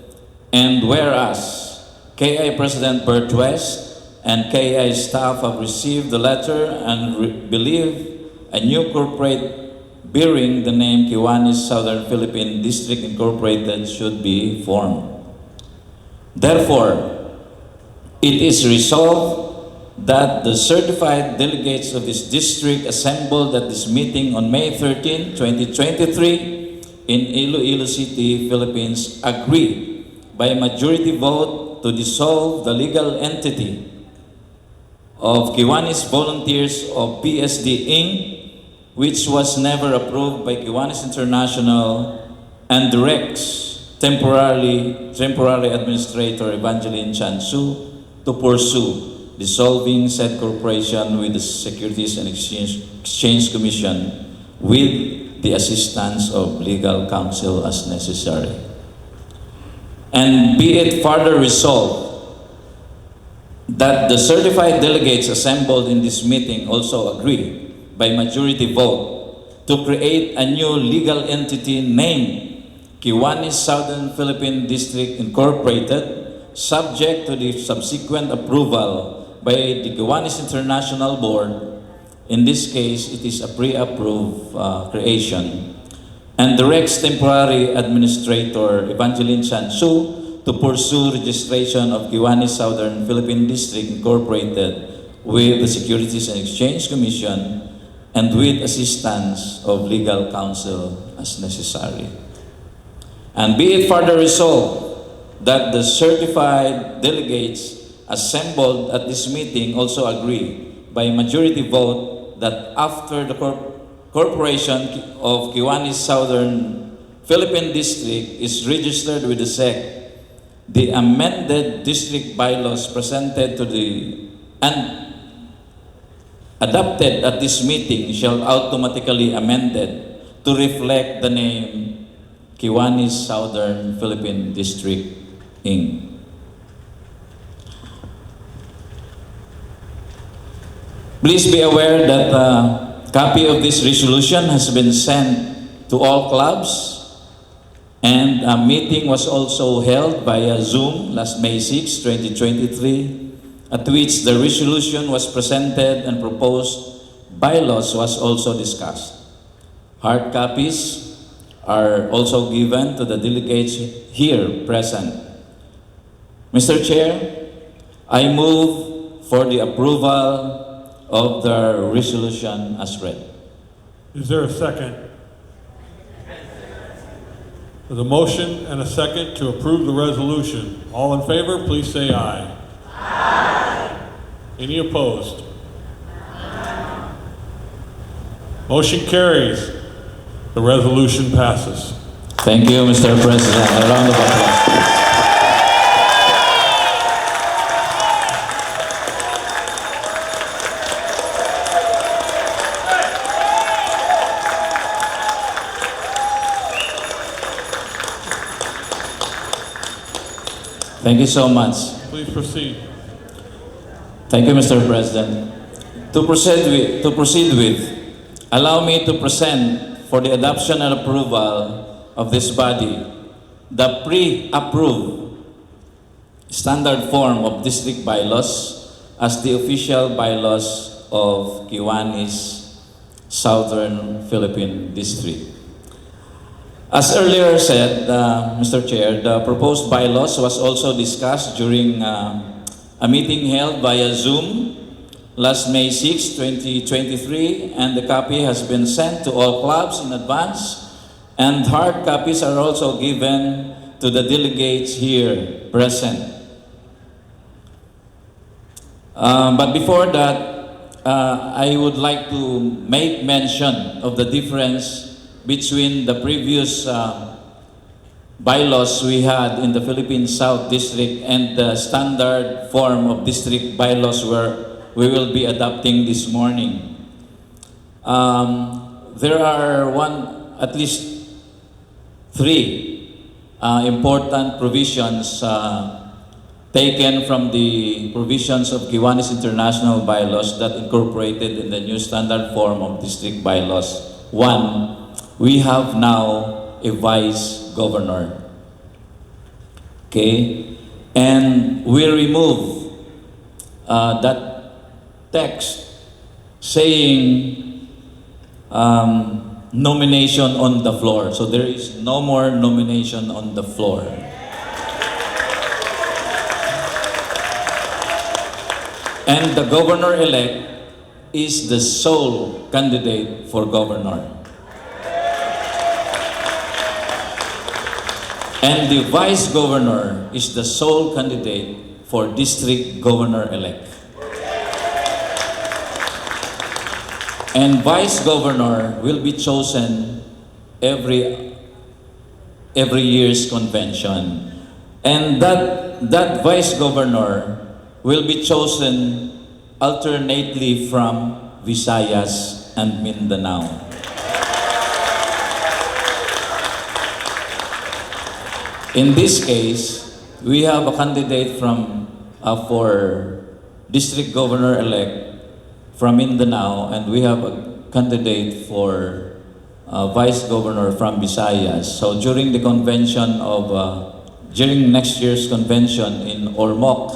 and whereas KI President Bert West and KI staff have received the letter and believe a new corporate bearing the name Kiwanis Southern Philippine District Incorporated should be formed. Therefore, it is resolved that the certified delegates of this district assembled at this meeting on May 13, 2023 in Iloilo City, Philippines, agree by majority vote to dissolve the legal entity of Kiwanis Volunteers of PSD Inc., which was never approved by Kiwanis International, and directs temporary Administrator Evangeline Chansu to pursue dissolving said corporation with the Securities and Exchange Commission with the assistance of legal counsel as necessary. And be it further resolved that the certified delegates assembled in this meeting also agree by majority vote to create a new legal entity named Kiwanis Southern Philippine District Incorporated, subject to the subsequent approval by the Kiwanis International Board. In this case, it is a pre-approved creation, and directs temporary administrator Evangeline Chansu to pursue registration of Kiwanis Southern Philippine District Incorporated with the Securities and Exchange Commission and with assistance of legal counsel as necessary. And be it further resolved that the certified delegates assembled at this meeting also agree by majority vote that after the corporation of Kiwanis Southern Philippine District is registered with the SEC, the amended district bylaws presented to the and adopted at this meeting shall automatically amended to reflect the name Kiwanis Southern Philippine District, Inc. Please be aware that a copy of this resolution has been sent to all clubs, and a meeting was also held via Zoom last May 6, 2023, at which the resolution was presented and proposed bylaws was also discussed. Hard copies are also given to the delegates here present. Mr. Chair, I move for the approval of the resolution as read. Is there a second? There's a motion and a second to approve the resolution. All in favor, please say aye. Aye. Any opposed? Motion carries. The resolution passes. Thank you, Mr. President. A round of applause. Thank you so much. Please proceed. Thank you, Mr. President. To proceed with, allow me to present for the adoption and approval of this body the pre-approved standard form of district bylaws as the official bylaws of Kiwanis Southern Philippine District. As earlier said, Mr. Chair, the proposed bylaws was also discussed during a meeting held via Zoom last May 6, 2023, and the copy has been sent to all clubs in advance, and hard copies are also given to the delegates here present. But before that, I would like to make mention of the difference between the previous bylaws we had in the Philippine South District and the standard form of district bylaws where we will be adopting this morning. There are at least three important provisions taken from the provisions of Kiwanis International Bylaws that incorporated in the new standard form of district bylaws. One, we have now a vice governor. Okay? And we remove that text saying nomination on the floor. So there is no more nomination on the floor. And the governor-elect is the sole candidate for governor. And the vice governor is the sole candidate for district governor-elect. And vice governor will be chosen every year's convention. And that vice governor will be chosen alternately from Visayas and Mindanao. In this case, we have a candidate for district governor-elect from Mindanao, and we have a candidate for vice governor from Visayas. So during the convention during next year's convention in Ormoc,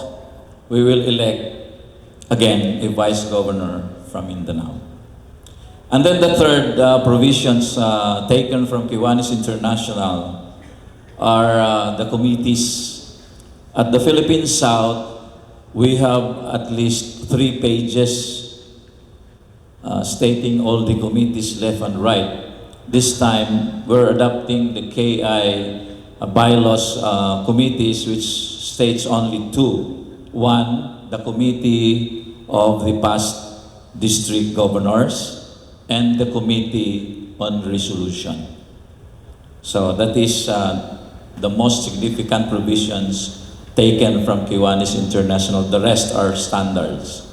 we will elect again a vice governor from Mindanao. And then the third provisions taken from Kiwanis International are the committees. At the Philippine South, we have at least 3 pages stating all the committees left and right. This time, we're adopting the KI bylaws committees, which states only 2. One, the committee of the past district governors, and the committee on resolution. So that is the most significant provisions taken from Kiwanis International. The rest are standards.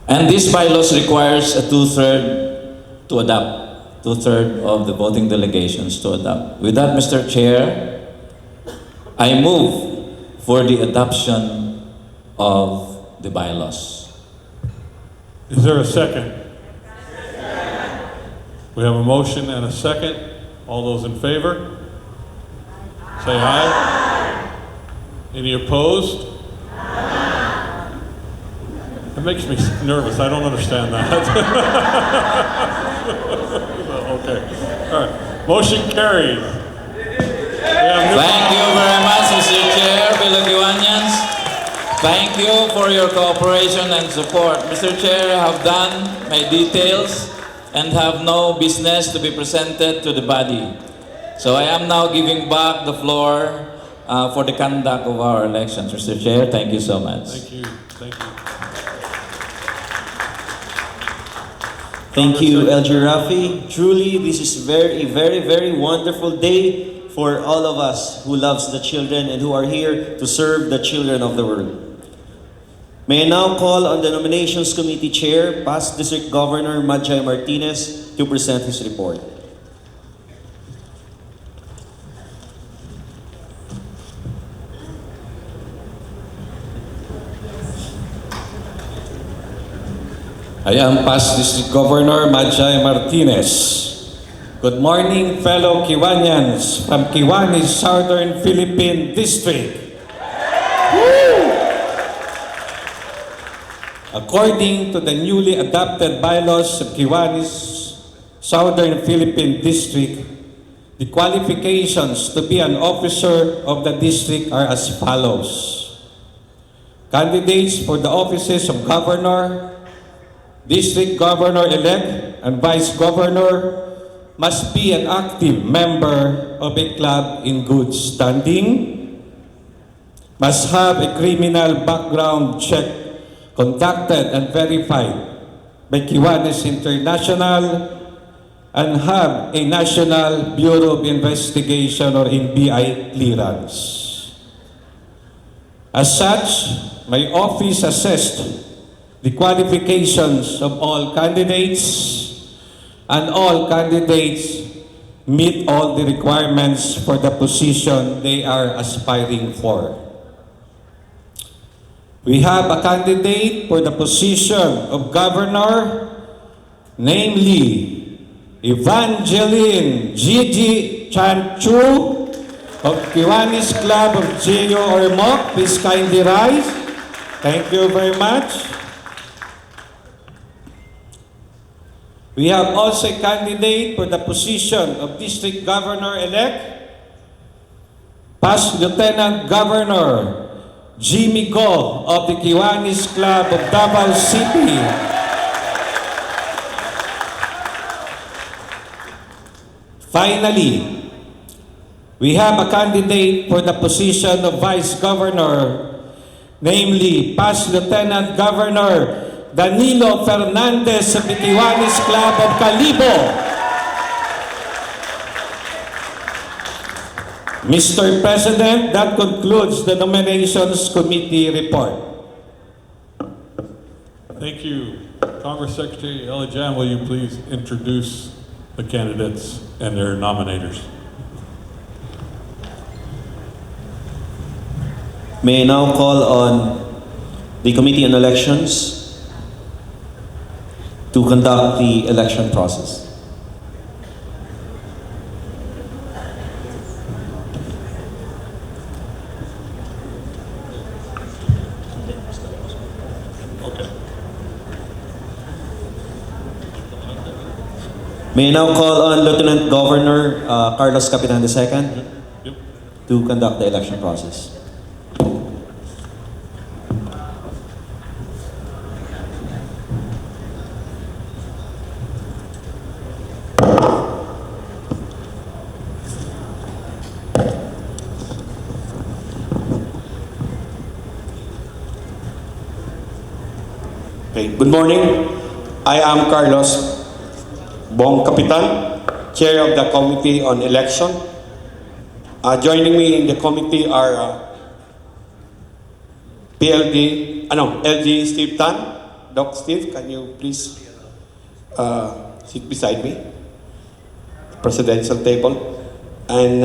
And this bylaws requires a 2/3 to adopt, 2/3 of the voting delegations to adopt. With that, Mr. Chair, I move for the adoption of the bylaws. Is there a second? We have a motion and a second. All those in favor? Say aye. Any opposed? It makes me nervous. I don't understand that. Okay. All right. Motion carried. Thank you very much, Mr. Chair, fellow Kiwanians. Thank you for your cooperation and support. Mr. Chair, I have done my details and have no business to be presented to the body. So I am now giving back the floor for the conduct of our elections. Mr. Chair, thank you so much. Thank you. Thank you. Thank you, El Rafi. Truly, this is a very wonderful day for all of us who loves the children and who are here to serve the children of the world. May I now call on the Nominations Committee Chair, past District Governor Majay Martinez, to present his report. I am past District Governor Majay Martinez. Good morning, fellow Kiwanians from Kiwanis, Southern Philippine District. According to the newly adopted bylaws of Kiwanis, Southern Philippine District, the qualifications to be an officer of the district are as follows. Candidates for the offices of Governor, District Governor-elect, and Vice Governor must be an active member of a club in good standing, must have a criminal background check conducted and verified by Kiwanis International, and have a National Bureau of Investigation or NBI clearance. As such, my office assessed the qualifications of all candidates, and all candidates meet all the requirements for the position they are aspiring for. We have a candidate for the position of governor, namely Evangeline Gigi Chanchu of Kiwanis Club of Geo Ormoc. Please kindly rise. Thank you very much. We have also a candidate for the position of District Governor-elect, past Lieutenant Governor Jimmy Go of the Kiwanis Club of Davao City. Finally, we have a candidate for the position of Vice Governor, namely past Lieutenant Governor Danilo Fernandez of the Kiwanis Club of Calibo. Mr. President, that concludes the Nominations Committee report. Thank you. Congress Secretary Elijah, will you please introduce the candidates and their nominators? May I now call on the Committee on Elections. to conduct the election process. May I now call on Lieutenant Governor Carlos Capitan II to conduct the election process. Okay, good morning. I am Carlos Bong Capitan, Chair of the Committee on Election. Joining me in the committee are LG Steve Tan. Doc Steve, can you please sit beside me? Presidential table. And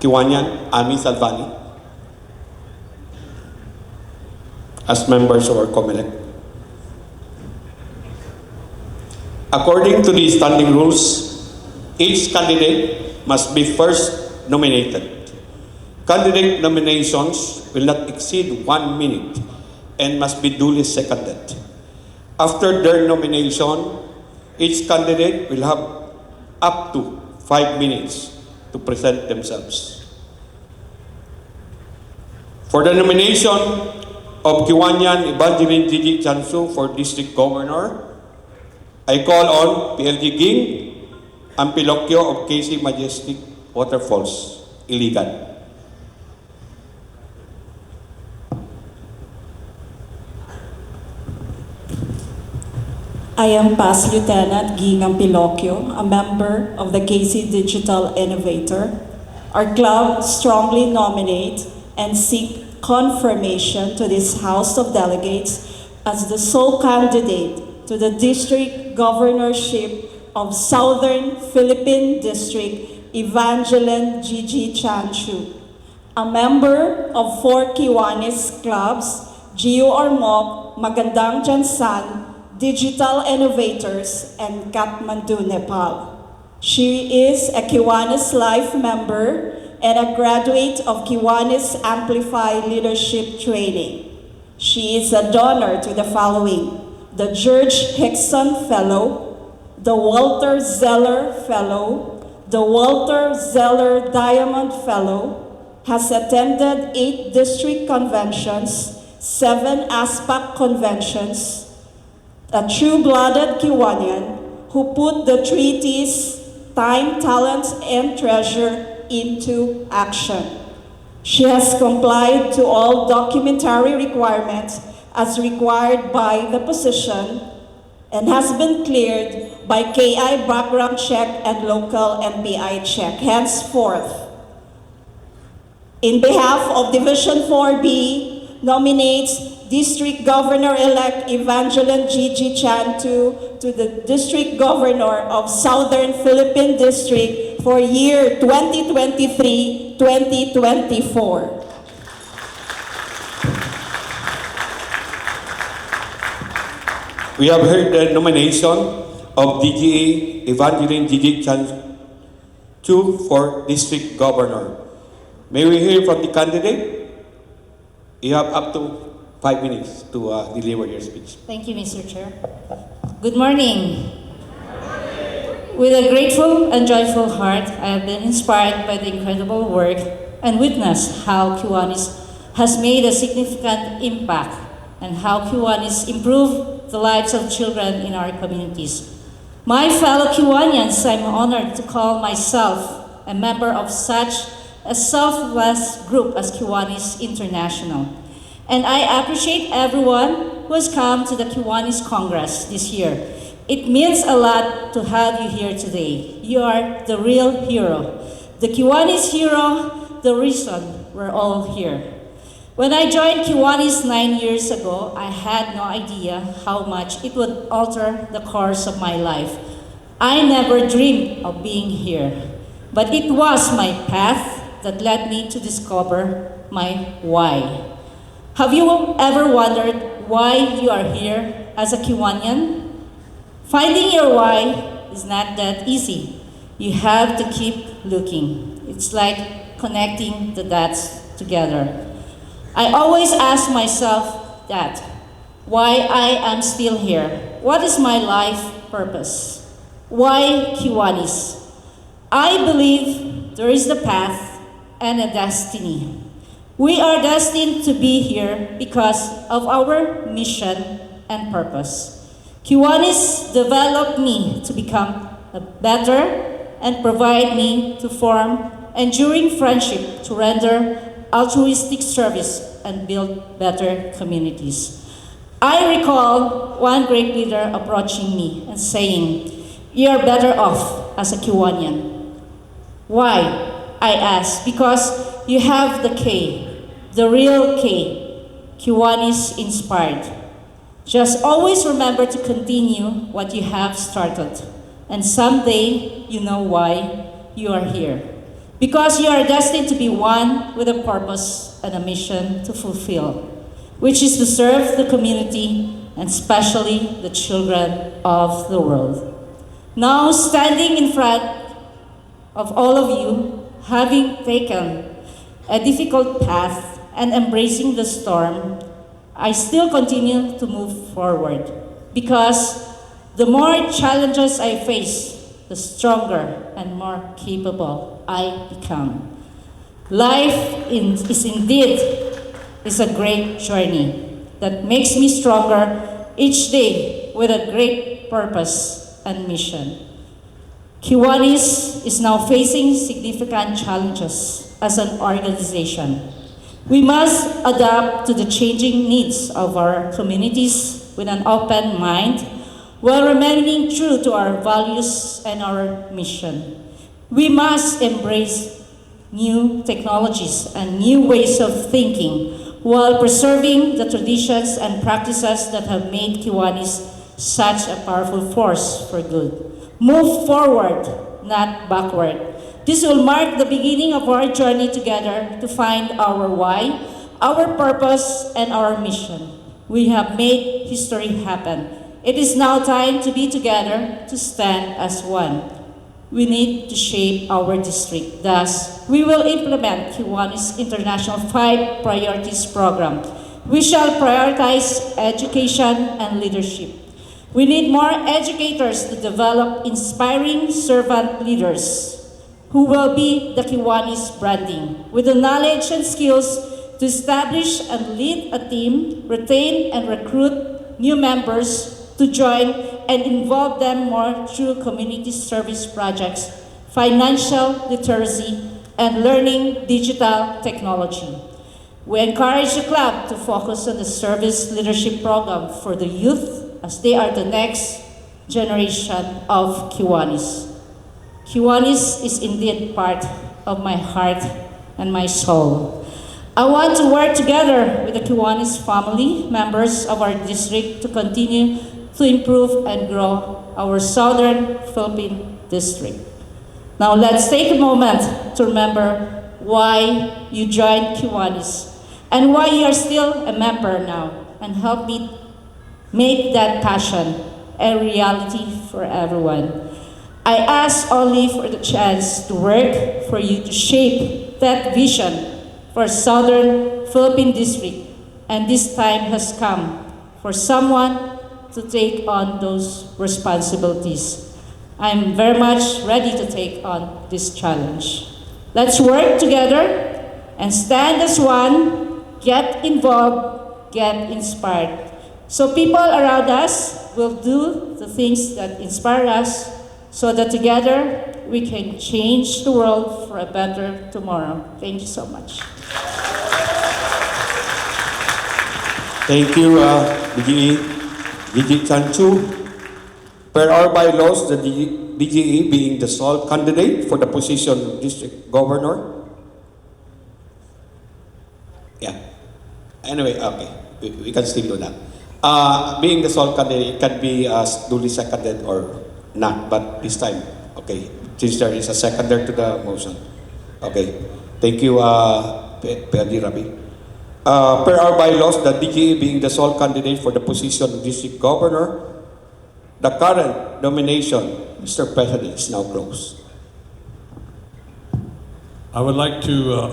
Kiwanian, Ami Salvani, as members of our COMELEC. According to the standing rules, each candidate must be first nominated. Candidate nominations will not exceed 1 minute and must be duly seconded. After their nomination, each candidate will have up to 5 minutes to present themselves. For the nomination of Kiwanian Evangeline Gigi Chansu for District Governor, I call on PLG Ging Ampilocchio of KC Majestic Waterfalls, Iligan. I am Past Lieutenant Ging Ampilocchio, a member of the KC Digital Innovator. Our club strongly nominate and seek confirmation to this House of Delegates as the sole candidate to the district governorship of Southern Philippine District, Evangeline Gigi Chanchu, a member of 4 Kiwanis clubs, Gio Ormoc, Magandang Jansan, Digital Innovators, and Kathmandu, Nepal. She is a Kiwanis Life member and a graduate of Kiwanis Amplify Leadership Training. She is a donor to the following: the George Hickson Fellow, the Walter Zeller Fellow, the Walter Zeller Diamond Fellow, has attended 8 district conventions, 7 ASPAC conventions, a true-blooded Kiwanian who put the treaties, time, talent, and treasure into action. She has complied to all documentary requirements as required by the position and has been cleared by KI background check and local NBI check. Henceforth, in behalf of Division 4B, nominates District Governor-elect Evangeline Gigi Chantu to the District Governor of Southern Philippine District for year 2023-2024. We have heard the nomination of DGA Evangeline Gigi Chanchu for District Governor. May we hear from the candidate? You have up to 5 minutes to deliver your speech. Thank you, Mr. Chair. Good morning. With a grateful and joyful heart, I have been inspired by the incredible work and witnessed how Kiwanis has made a significant impact and how Kiwanis improve the lives of children in our communities. My fellow Kiwanians, I'm honored to call myself a member of such a selfless group as Kiwanis International. And I appreciate everyone who has come to the Kiwanis Congress this year. It means a lot to have you here today. You are the real hero. The Kiwanis hero, the reason we're all here. When I joined Kiwanis 9 years ago, I had no idea how much it would alter the course of my life. I never dreamed of being here, but it was my path that led me to discover my why. Have you ever wondered why you are here as a Kiwanian? Finding your why is not that easy. You have to keep looking. It's like connecting the dots together. I always ask myself that, why I am still here. What is my life purpose? Why Kiwanis? I believe there is the path and a destiny. We are destined to be here because of our mission and purpose. Kiwanis developed me to become a better and provide me to form enduring friendship to render altruistic service and build better communities. I recall one great leader approaching me and saying, "You're better off as a Kiwanian." Why? I asked. Because you have the K, the real K, Kiwanis inspired. Just always remember to continue what you have started. And someday you know why you are here. Because you are destined to be one with a purpose and a mission to fulfill, which is to serve the community and especially the children of the world. Now, standing in front of all of you, having taken a difficult path and embracing the storm, I still continue to move forward because the more challenges I face, the stronger and more capable I become. Life is indeed a great journey that makes me stronger each day with a great purpose and mission. Kiwanis is now facing significant challenges as an organization. We must adapt to the changing needs of our communities with an open mind while remaining true to our values and our mission. We must embrace new technologies and new ways of thinking while preserving the traditions and practices that have made Kiwanis such a powerful force for good. Move forward, not backward. This will mark the beginning of our journey together to find our why, our purpose, and our mission. We have made history happen. It is now time to be together, to stand as one. We need to shape our district. Thus, we will implement Kiwanis International 5 Priorities Program. We shall prioritize education and leadership. We need more educators to develop inspiring servant leaders who will be the Kiwanis branding, with the knowledge and skills to establish and lead a team, retain and recruit new members to join and involve them more through community service projects, financial literacy, and learning digital technology. We encourage the club to focus on the service leadership program for the youth as they are the next generation of Kiwanis. Kiwanis is indeed part of my heart and my soul. I want to work together with the Kiwanis family members of our district to continue to improve and grow our southern Philippine district. Now let's take a moment to remember why you joined Kiwanis and why you are still a member now, and help me make that passion a reality for everyone. I ask only for the chance to work for you to shape that vision for Southern Philippine District, and this time has come for someone to take on those responsibilities. I'm very much ready to take on this challenge. Let's work together and stand as one, get involved, get inspired. So people around us will do the things that inspire us, so that together we can change the world for a better tomorrow. Thank you so much. Thank you, DGE Chanchu. Per our bylaws, the DGE being the sole candidate for the position of district governor. Yeah. Anyway, okay, we can still do that. Being the sole candidate, it can be duly seconded or not, but this time, okay, since there is a seconder to the motion. Okay, thank you, P.D. Rabi. Per our bylaws, the DGE being the sole candidate for the position of district governor, The current nomination, Mr. President, is now closed. I would like to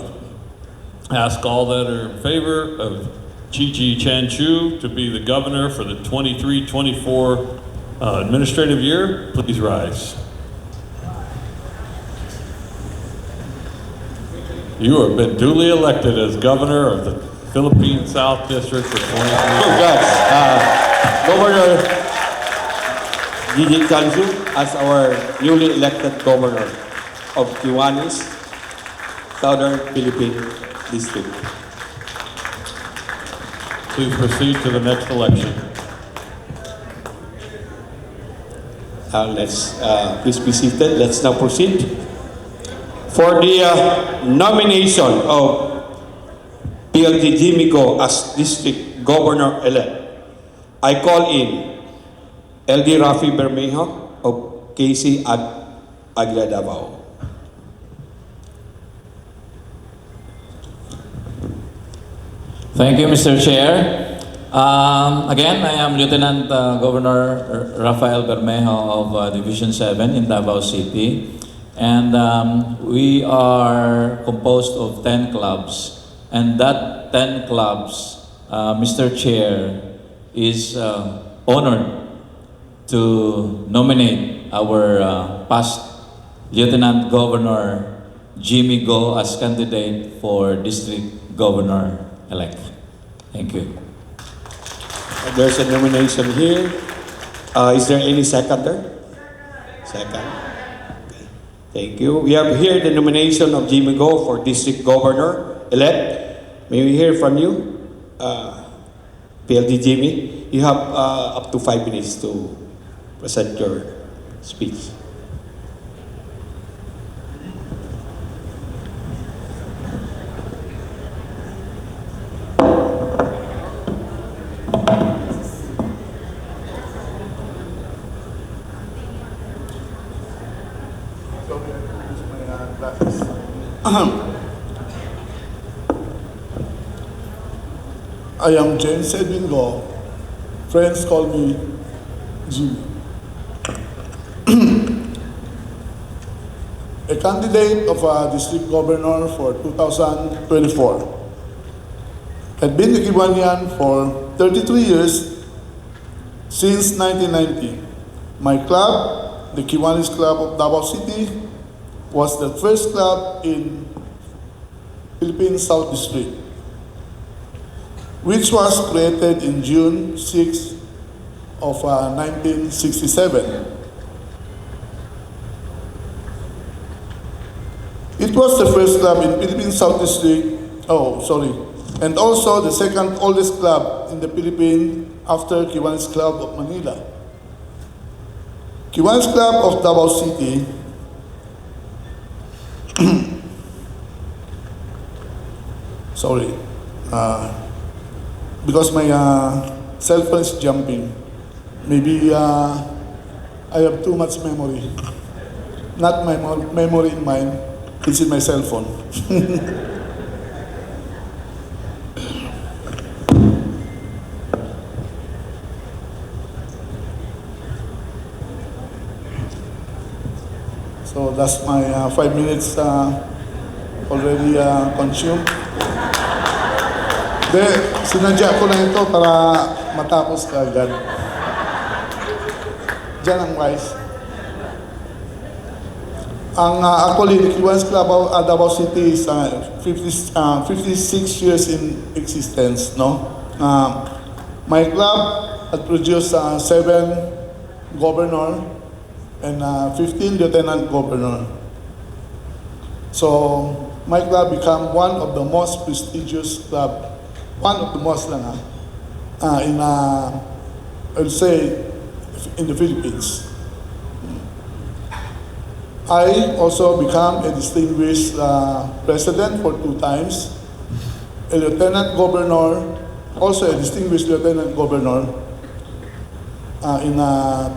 ask all that are in favor of Chi Chan-chu to be the governor for the 23-24 administrative year, please rise. You have been duly elected as governor of the Philippine South District for 23 years. Governor Chi Chan-chu as our newly elected governor of Kiwanis, Southern Philippine District. Please proceed to the next election. Please be seated. Let's now proceed for the nomination of PLD Jimmy Go as District Governor-elect. I call in LD Rafi Bermejo of KC Agla Davao. Thank you, Mr. Chair. Again, I am Lieutenant Governor Rafael Bermejo of Division 7 in Davao City. And we are composed of 10 clubs. And that 10 clubs, Mr. Chair, is honored to nominate our past Lieutenant Governor Jimmy Go as candidate for District Governor-elect. Thank you. There's a nomination here. Is there any seconder? Second. Okay. Thank you. We have here the nomination of Jimmy Go for District Governor-elect. May we hear from you, PLD Jimmy? You have up to 5 minutes to present your speech. I am James Edwin Go. Friends call me Jimmy. A candidate of a district governor for 2024. Had been a Kiwanian for 33 years since 1990. My club, the Kiwanis Club of Davao City, was the first club in Philippine South District, which was created in June 6 of 1967. It was the first club in Philippine South District, and also the second oldest club in the Philippines after Kiwanis Club of Manila. Kiwanis Club of Davao City because my cell phone is jumping. Maybe I have too much memory. Not my memory in mind, it's in my cell phone. So that's my 5 minutes already consumed. Sinadya ko lang ito para matapos ka agad. Diyan ang wise. Actually, the Kiwanis Club of Davao City is 56 years in existence, no? My club had produced 7 governor and 15 lieutenant governor. So, my club became one of the most prestigious club, one of the most lang I'll say, in the Philippines. I also became a distinguished president for 2 times, a lieutenant governor, also a distinguished lieutenant governor in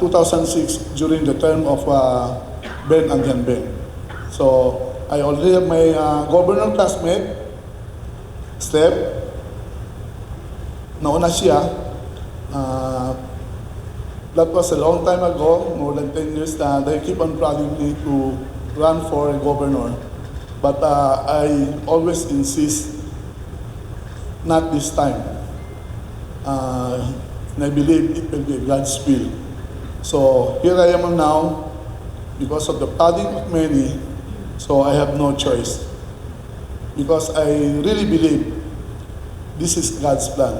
2006 during the term of Ben Andian Ben. So I already have my governor classmate, Step. Nauna siya. That was a long time ago, more than 10 years, na they keep on prodding me to run for a governor. But I always insist, not this time. And I believe it will be God's will. So here I am now, because of the prodding of many, so I have no choice. Because I really believe this is God's plan.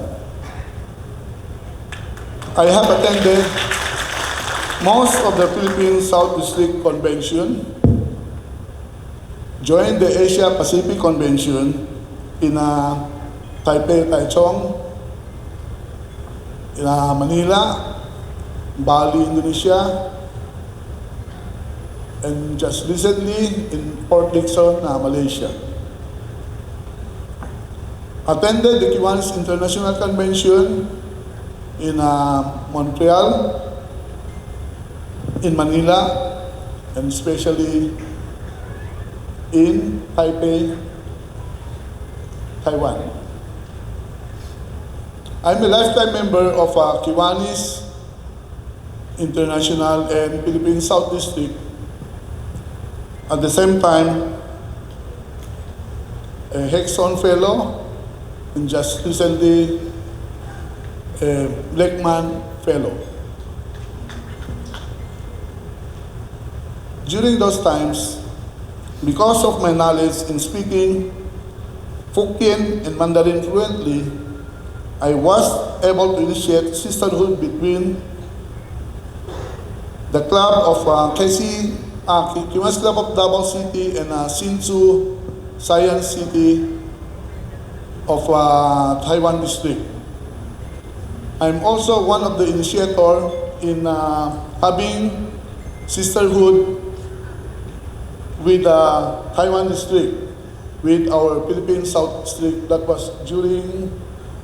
I have attended most of the Philippine South District Convention, joined the Asia Pacific Convention in Taipei, Taichung, in Manila, Bali, Indonesia, and just recently in Port Dickson, Malaysia. Attended the Kiwanis International Convention in Montreal, in Manila, and especially in Taipei, Taiwan. I'm a lifetime member of Kiwanis International and Philippine South District. At the same time, a Hexon Fellow, and just recently, a Blackman Fellow. During those times, because of my knowledge in speaking Hokkien and Mandarin fluently, I was able to initiate sisterhood between the club of Kiwanis Club of Davao City and Hsinchu Science City of Taiwan District. I'm also one of the initiators in having sisterhood with Taiwan District, with our Philippine South District. That was during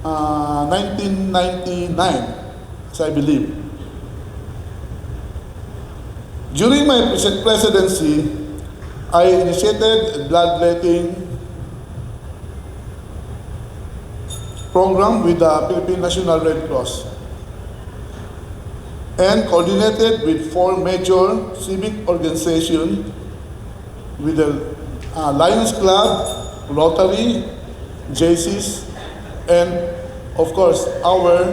1999, as I believe. During my presidency, I initiated a bloodletting program with the Philippine National Red Cross and coordinated with 4 major civic organizations, with the Lions Club, Rotary, JCs, and of course our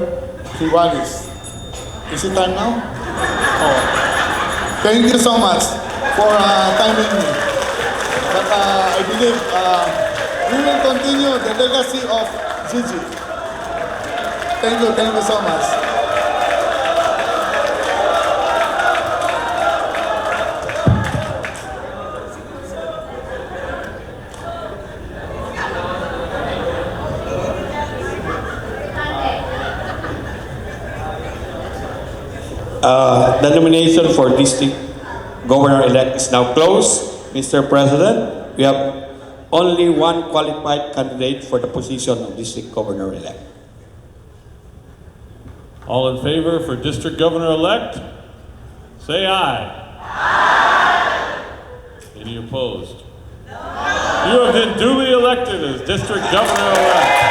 Kiwanis. Is it time now? Oh. Thank you so much for timing me. But I believe we will continue the legacy of Gigi. Thank you so much. The nomination for district governor-elect is now closed. Mr. President, we have only one qualified candidate for the position of district governor-elect. All in favor for district governor-elect? Say aye. Aye. Any opposed? No. You have been duly elected as district governor-elect.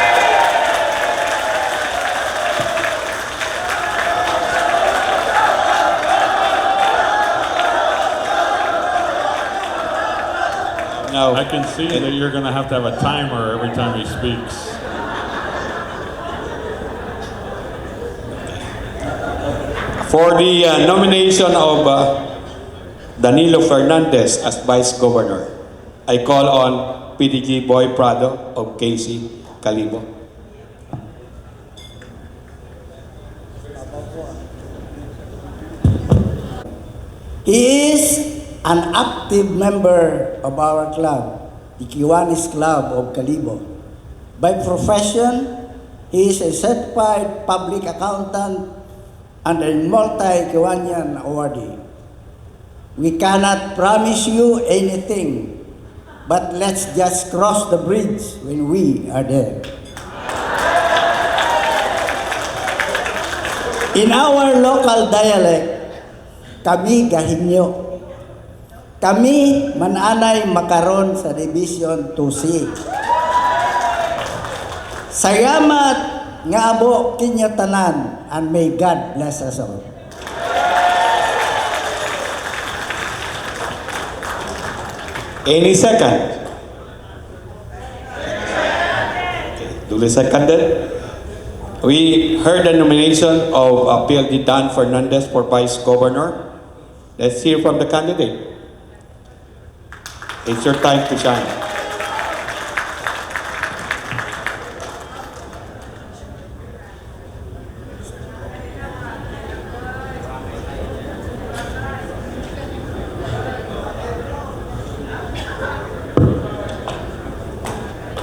Now, I can see that you're going to have a timer every time he speaks. for the nomination of Danilo Fernandez as Vice Governor, I call on PDG Boy Prado of KC Calibo. He is an active member of our club, the Kiwanis Club of Calibo. By profession, he is a certified public accountant and a multi-Kiwanian awardee. We cannot promise you anything, but let's just cross the bridge when we are there. In our local dialect, kami gahinyo. Kami mananay makaron sa Division 2C. Salamat nga abo kinyo tanan, and may God bless us all. Any second? Duly seconded. We heard the nomination of PLD Dan Fernandez for Vice Governor. Let's hear from the candidate. It's your time to shine.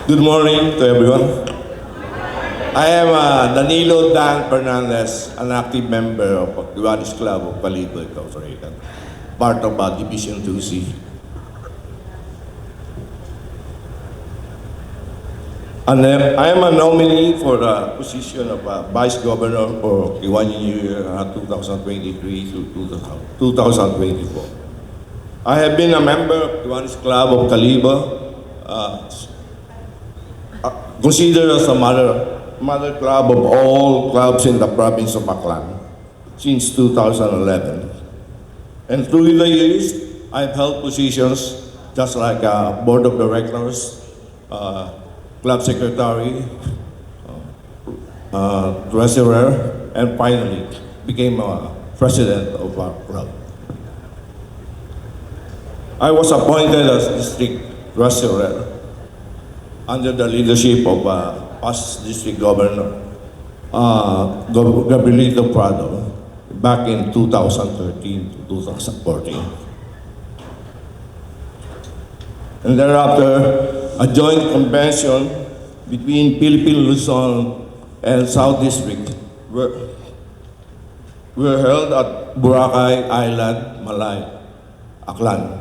Good morning to everyone. I am Danilo Dan Fernandez, an active member of Kiwanis Club of Calibo Incorporated, part of Division 2C. And I am a nominee for the position of Vice Governor for the 1 year 2023 to 2024. I have been a member of Kiwanis Club of Calibo, considered as a mother club of all clubs in the province of Aklan since 2011. And through the years, I've held positions just like board of directors, club secretary, treasurer, and finally became a president of our club. I was appointed as district treasurer under the leadership of past district governor, Gabrielito Prado, back in 2013 to 2014. And thereafter, a joint convention between Philippine Luzon and South District were held at Boracay Island, Malay, Aklan.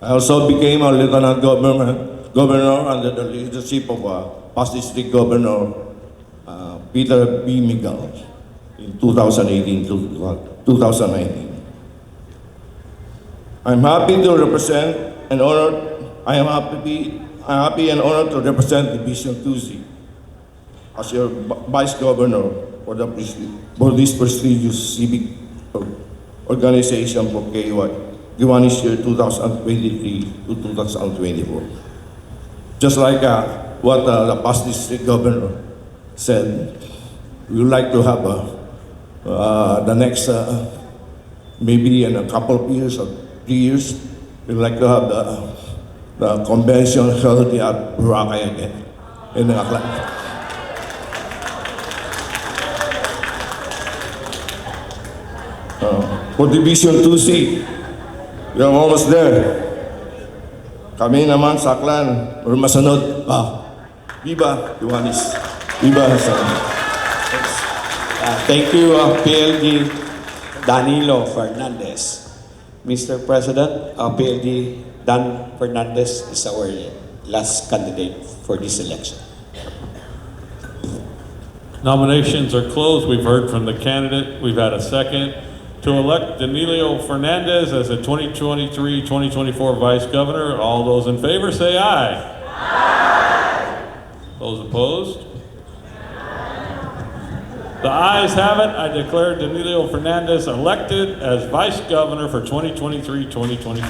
I also became a lieutenant governor under the leadership of past district governor Peter B. Miguel in 2018 to 2019. I'm happy to represent and honored. I am happy and honored to represent Division 2C as your vice governor for this prestigious civic organization for Kiwanis year 2023 to 2024. Just like what the past district governor said, we would like to have the next, maybe in a couple of years or 3 years, we'd like to have the convention held at Boracay again in Aklan. For Division 2C, we are almost there. Kami naman sa Aklan, or masunod, Viva Kiwanis. Viva Thank you, PLD Danilo Fernandez. Mr. President, PLD Dan Fernandez is our last candidate for this election. Nominations are closed. We've heard from the candidate. We've had a second. To elect Danilo Fernandez as the 2023-2024 Vice Governor, all those in favor say aye. Aye. Those opposed? The ayes have it. I declare Danilo Fernandez elected as Vice Governor for 2023-2024.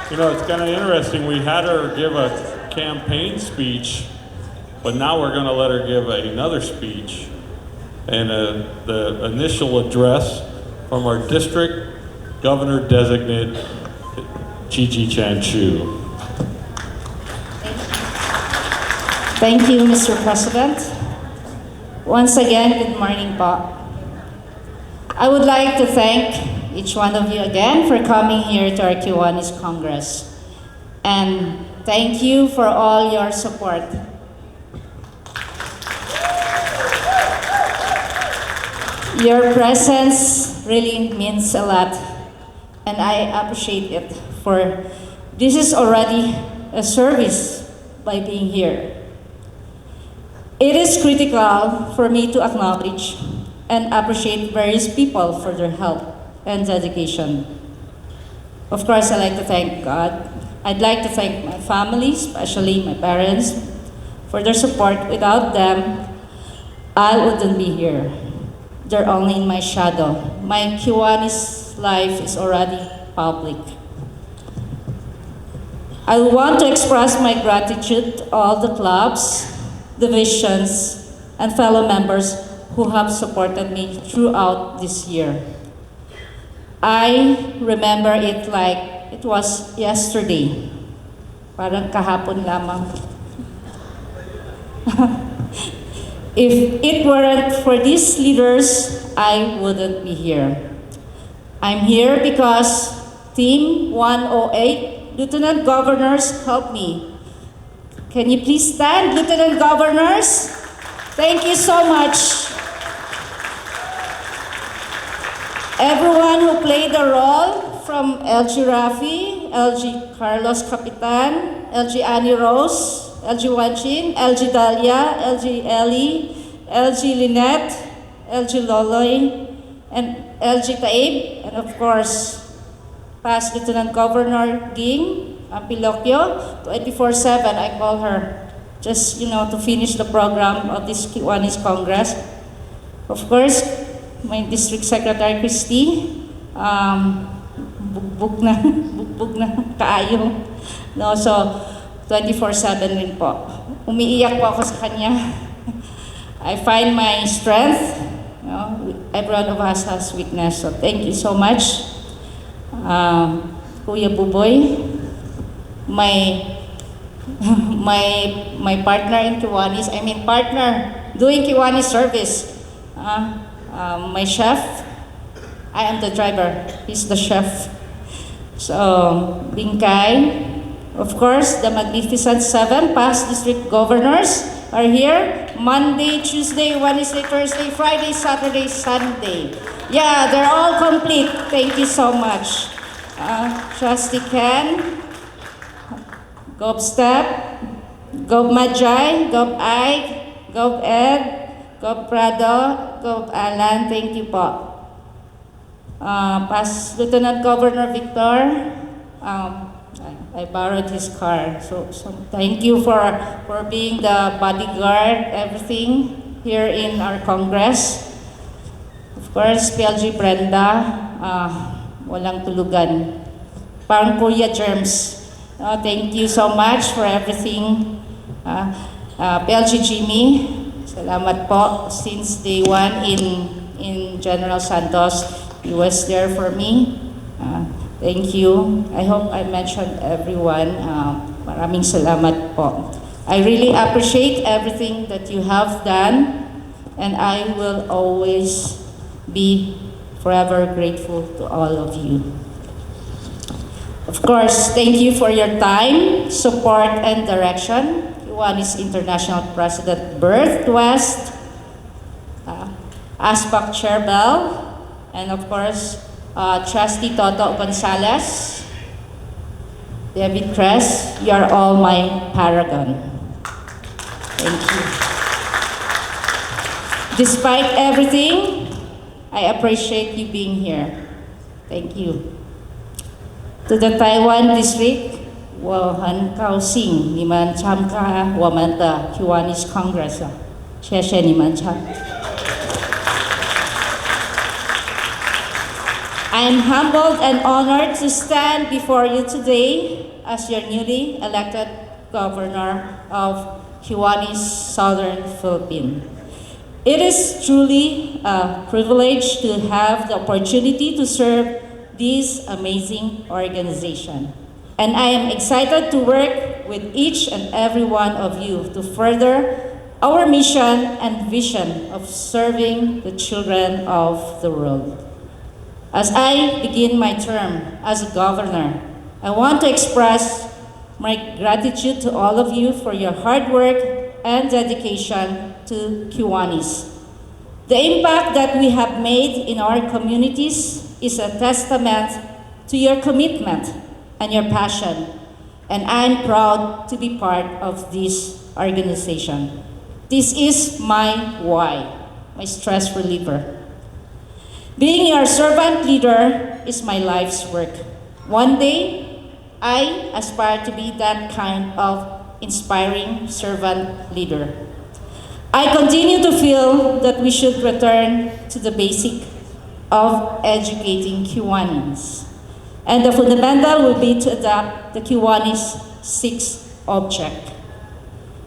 You know, it's kind of interesting. We had her give a campaign speech, but now we're going to let her give another speech and the initial address from our district governor designate, Gigi Chanchu. Thank you, Mr. President. Once again, good morning, po. I would like to thank each one of you again for coming here to our Kiwanis Congress. And thank you for all your support. Your presence really means a lot, and I appreciate it. For this is already a service by being here. It is critical for me to acknowledge and appreciate various people for their help and dedication. Of course, I'd like to thank God. I'd like to thank my family, especially my parents, for their support. Without them, I wouldn't be here. they're only in my shadow. My Kiwanis life is already public. I want to express my gratitude to all the clubs, divisions, and fellow members who have supported me throughout this year. I remember it like it was yesterday. Parang kahapon lamang. If it weren't for these leaders, I wouldn't be here. I'm here because Team 108 Lieutenant Governors helped me. Can you please stand, Lieutenant Governors? Thank you so much. Everyone who played a role, from LG Rafi, LG Carlos Capitan, LG Annie Rose, LG Wanchin, LG Dalia, LG Ellie, LG Lynette, LG Loloy, and LG Taib, and of course, past Lieutenant Governor Ging Ampilocchio, 24/7, I call her, just, to finish the program of this Kiwanis Congress. Of course, my District Secretary Christy, bugbog na kaayo. No, so, 24/7 rin po. Umiiyak po ako sa kanya. I find my strength. Every one of us has weakness. So, thank you so much. Kuya Buboy, my partner in Kiwanis, partner doing Kiwanis service. My chef, I am the driver, he's the chef. So, Bingkay, of course, the Magnificent Seven past district governors are here. Monday, Tuesday, Wednesday, Thursday, Friday, Saturday, Sunday. Yeah, they're all complete. Thank you so much. Trustee Ken, Gob Step, Gob Majay, Gob Ike, Gob Ed, Gob Prado, Gob Alan, thank you po. Past Lieutenant Governor Victor, I borrowed his car. So thank you for being the bodyguard, everything here in our Congress. Of course, PLG Brenda, walang tulugan. Parang Kuya Germs. Thank you so much for everything. PLG Jimmy, salamat po. Since day one in General Santos, he was there for me. Thank you. I hope I mentioned everyone. Maraming salamat po. I really appreciate everything that you have done, and I will always be forever grateful to all of you. Of course, thank you for your time, support, and direction. Kiwanis International President Bert West, ASPAC Chair Bell, and of course, Trustee Toto Gonzalez, David Kress, you are all my paragon. Thank you. Despite everything, I appreciate you being here. Thank you. To the Taiwan District, Wahan Kaosing, Niman Chamka, Wamanta, Kiwanis Congress. Sheshe Niman Cham. I am humbled and honored to stand before you today as your newly elected governor of Kiwanis, Southern Philippines. It is truly a privilege to have the opportunity to serve this amazing organization. And I am excited to work with each and every one of you to further our mission and vision of serving the children of the world. As I begin my term as a governor, I want to express my gratitude to all of you for your hard work and dedication to Kiwanis. The impact that we have made in our communities is a testament to your commitment and your passion, and I'm proud to be part of this organization. This is my why, my stress reliever. Being your servant leader is my life's work. One day, I aspire to be that kind of inspiring servant leader. I continue to feel that we should return to the basic of educating Kiwanis. And the fundamental will be to adopt the Kiwanis 6 object.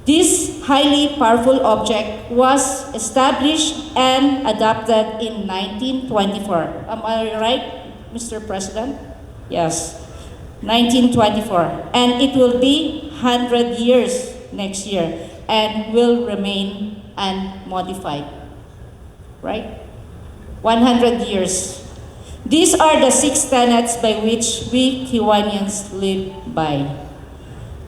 This highly powerful object was established and adopted in 1924. Am I right, Mr. President? Yes, 1924. And it will be 100 years next year and will remain unmodified. Right? 100 years. These are the 6 tenets by which we Kiwanians live by.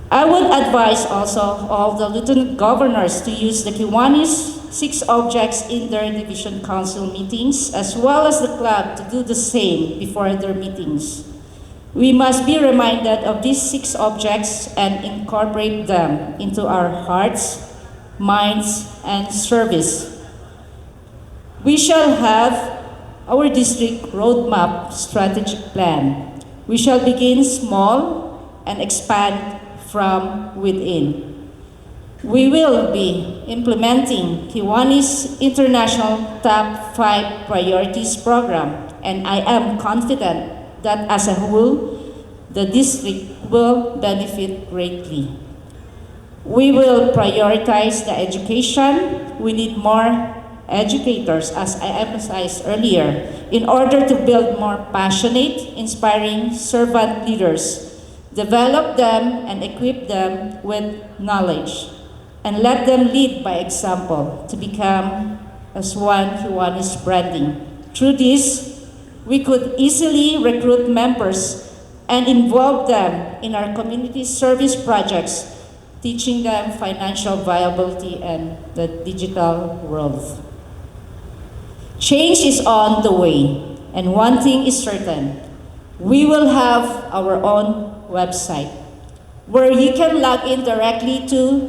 I would advise also all the lieutenant governors to use the Kiwanis 6 objects in their division council meetings, as well as the club to do the same before their meetings. We must be reminded of these 6 objects and incorporate them into our hearts, minds, and service. We shall have our district roadmap strategic plan. We shall begin small and expand from within. We will be implementing Kiwanis International Top 5 Priorities Program, and I am confident that as a whole, the district will benefit greatly. We will prioritize the education. We need more educators, as I emphasized earlier, in order to build more passionate, inspiring servant leaders. Develop them and equip them with knowledge, and let them lead by example to become as one Kiwanis branding. Through this, we could easily recruit members and involve them in our community service projects, teaching them financial viability and the digital world. Change is on the way, and one thing is certain: we will have our own website where you can log in directly to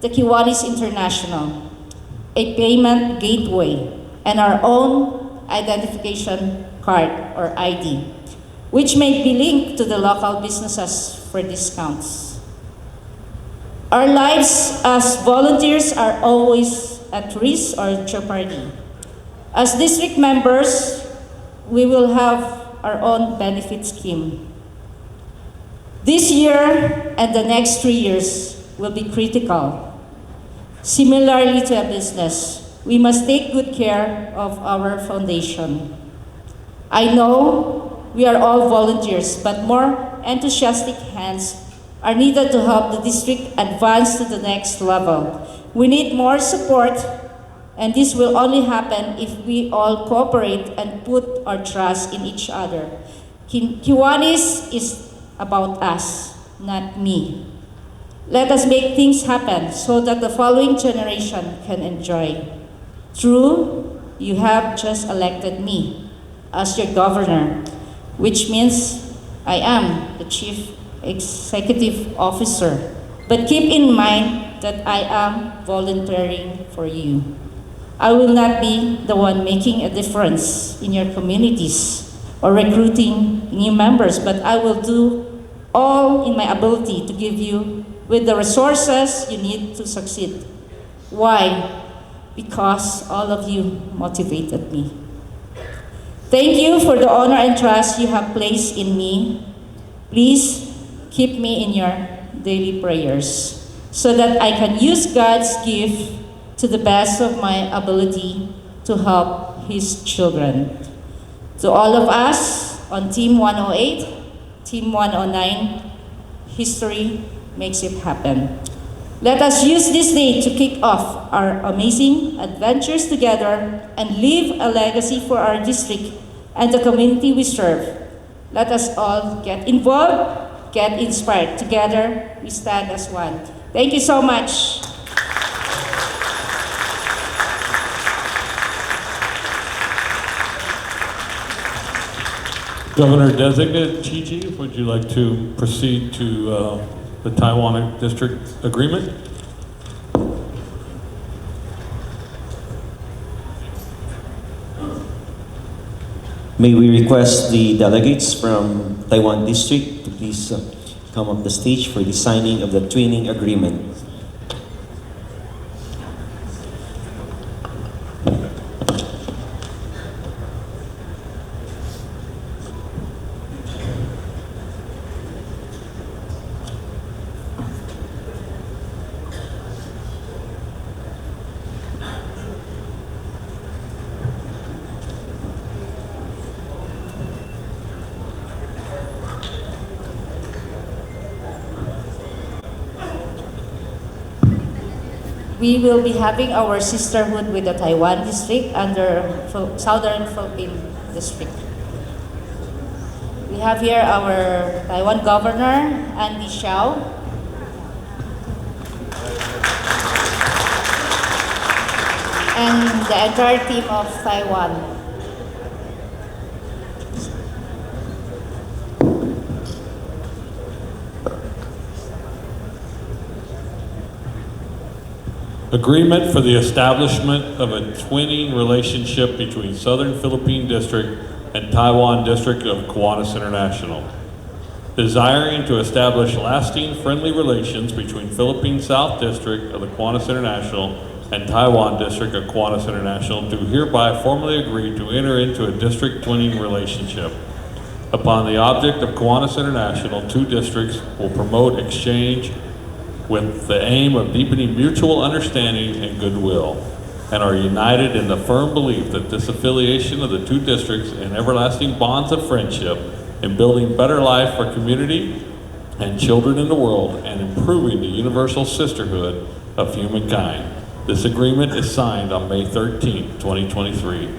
the Kiwanis International, a payment gateway, and our own identification card or ID, which may be linked to the local businesses for discounts. Our lives as volunteers are always at risk or jeopardy. As district members, we will have our own benefit scheme. This year and the next 3 years will be critical. Similarly to a business, we must take good care of our foundation. I know we are all volunteers, but more enthusiastic hands are needed to help the district advance to the next level. We need more support, and this will only happen if we all cooperate and put our trust in each other. Kiwanis is about us, not me. Let us make things happen so that the following generation can enjoy. True, you have just elected me as your governor, which means I am the chief executive officer. But keep in mind that I am volunteering for you. I will not be the one making a difference in your communities or recruiting new members, but I will do all in my ability to give you with the resources you need to succeed. Why? Because all of you motivated me. Thank you for the honor and trust you have placed in me. Please keep me in your daily prayers so that I can use God's gift to the best of my ability to help His children. To all of us on Team 108, Team 109, history makes it happen. Let us use this day to kick off our amazing adventures together and leave a legacy for our district and the community we serve. Let us all get involved, get inspired. Together, we stand as one. Thank you so much. Governor-designate Chi, would you like to proceed to the Taiwan District Agreement? May we request the delegates from Taiwan District to please come up the stage for the signing of the twinning agreement. we will be having our sisterhood with the Taiwan district under Southern Philippine district. We have here our Taiwan Governor, Andy Xiao. And the entire team of Taiwan. Agreement for the establishment of a twinning relationship between Southern Philippine District and Taiwan District of Kiwanis International. Desiring to establish lasting friendly relations between Philippine South District of the Kiwanis International and Taiwan District of Kiwanis International, do hereby formally agree to enter into a district twinning relationship. Upon the object of Kiwanis International, two districts will promote exchange with the aim of deepening mutual understanding and goodwill, and are united in the firm belief that this affiliation of the two districts in everlasting bonds of friendship in building better life for community and children in the world and improving the universal sisterhood of humankind. This agreement is signed on May 13, 2023.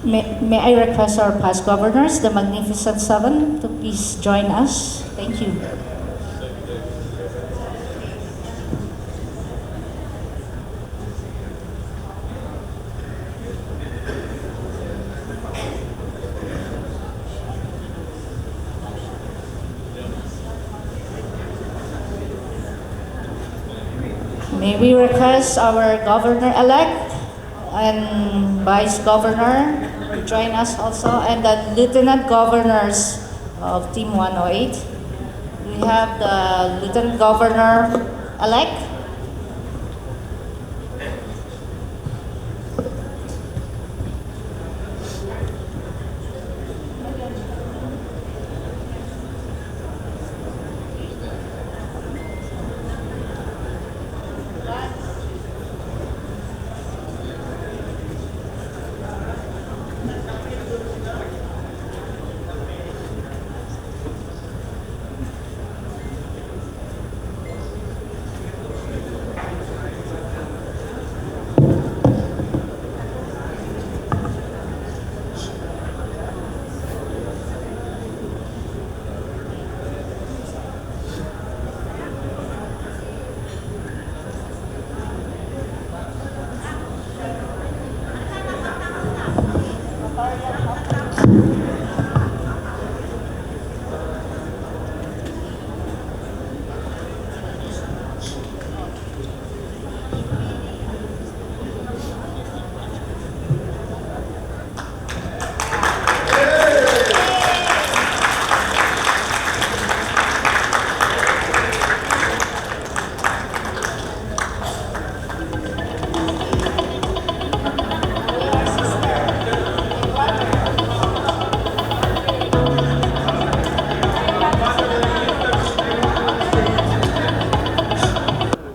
May I request our past governors, the Magnificent Seven, to please join us. Thank you. May we request our governor-elect and vice governor to join us also, and the lieutenant governors of Team 108. We have the lieutenant governor-elect.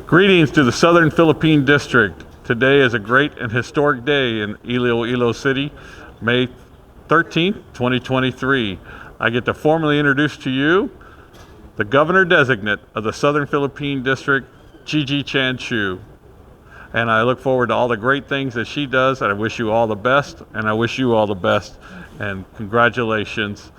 Greetings to the Southern Philippine District. Today is a great and historic day in Iloilo City, May 13th, 2023. I get to formally introduce to you the Governor Designate of the Southern Philippine District, Gigi Chan Chu. And I look forward to all the great things that she does, and I wish you all the best, and I wish you all the best, and congratulations.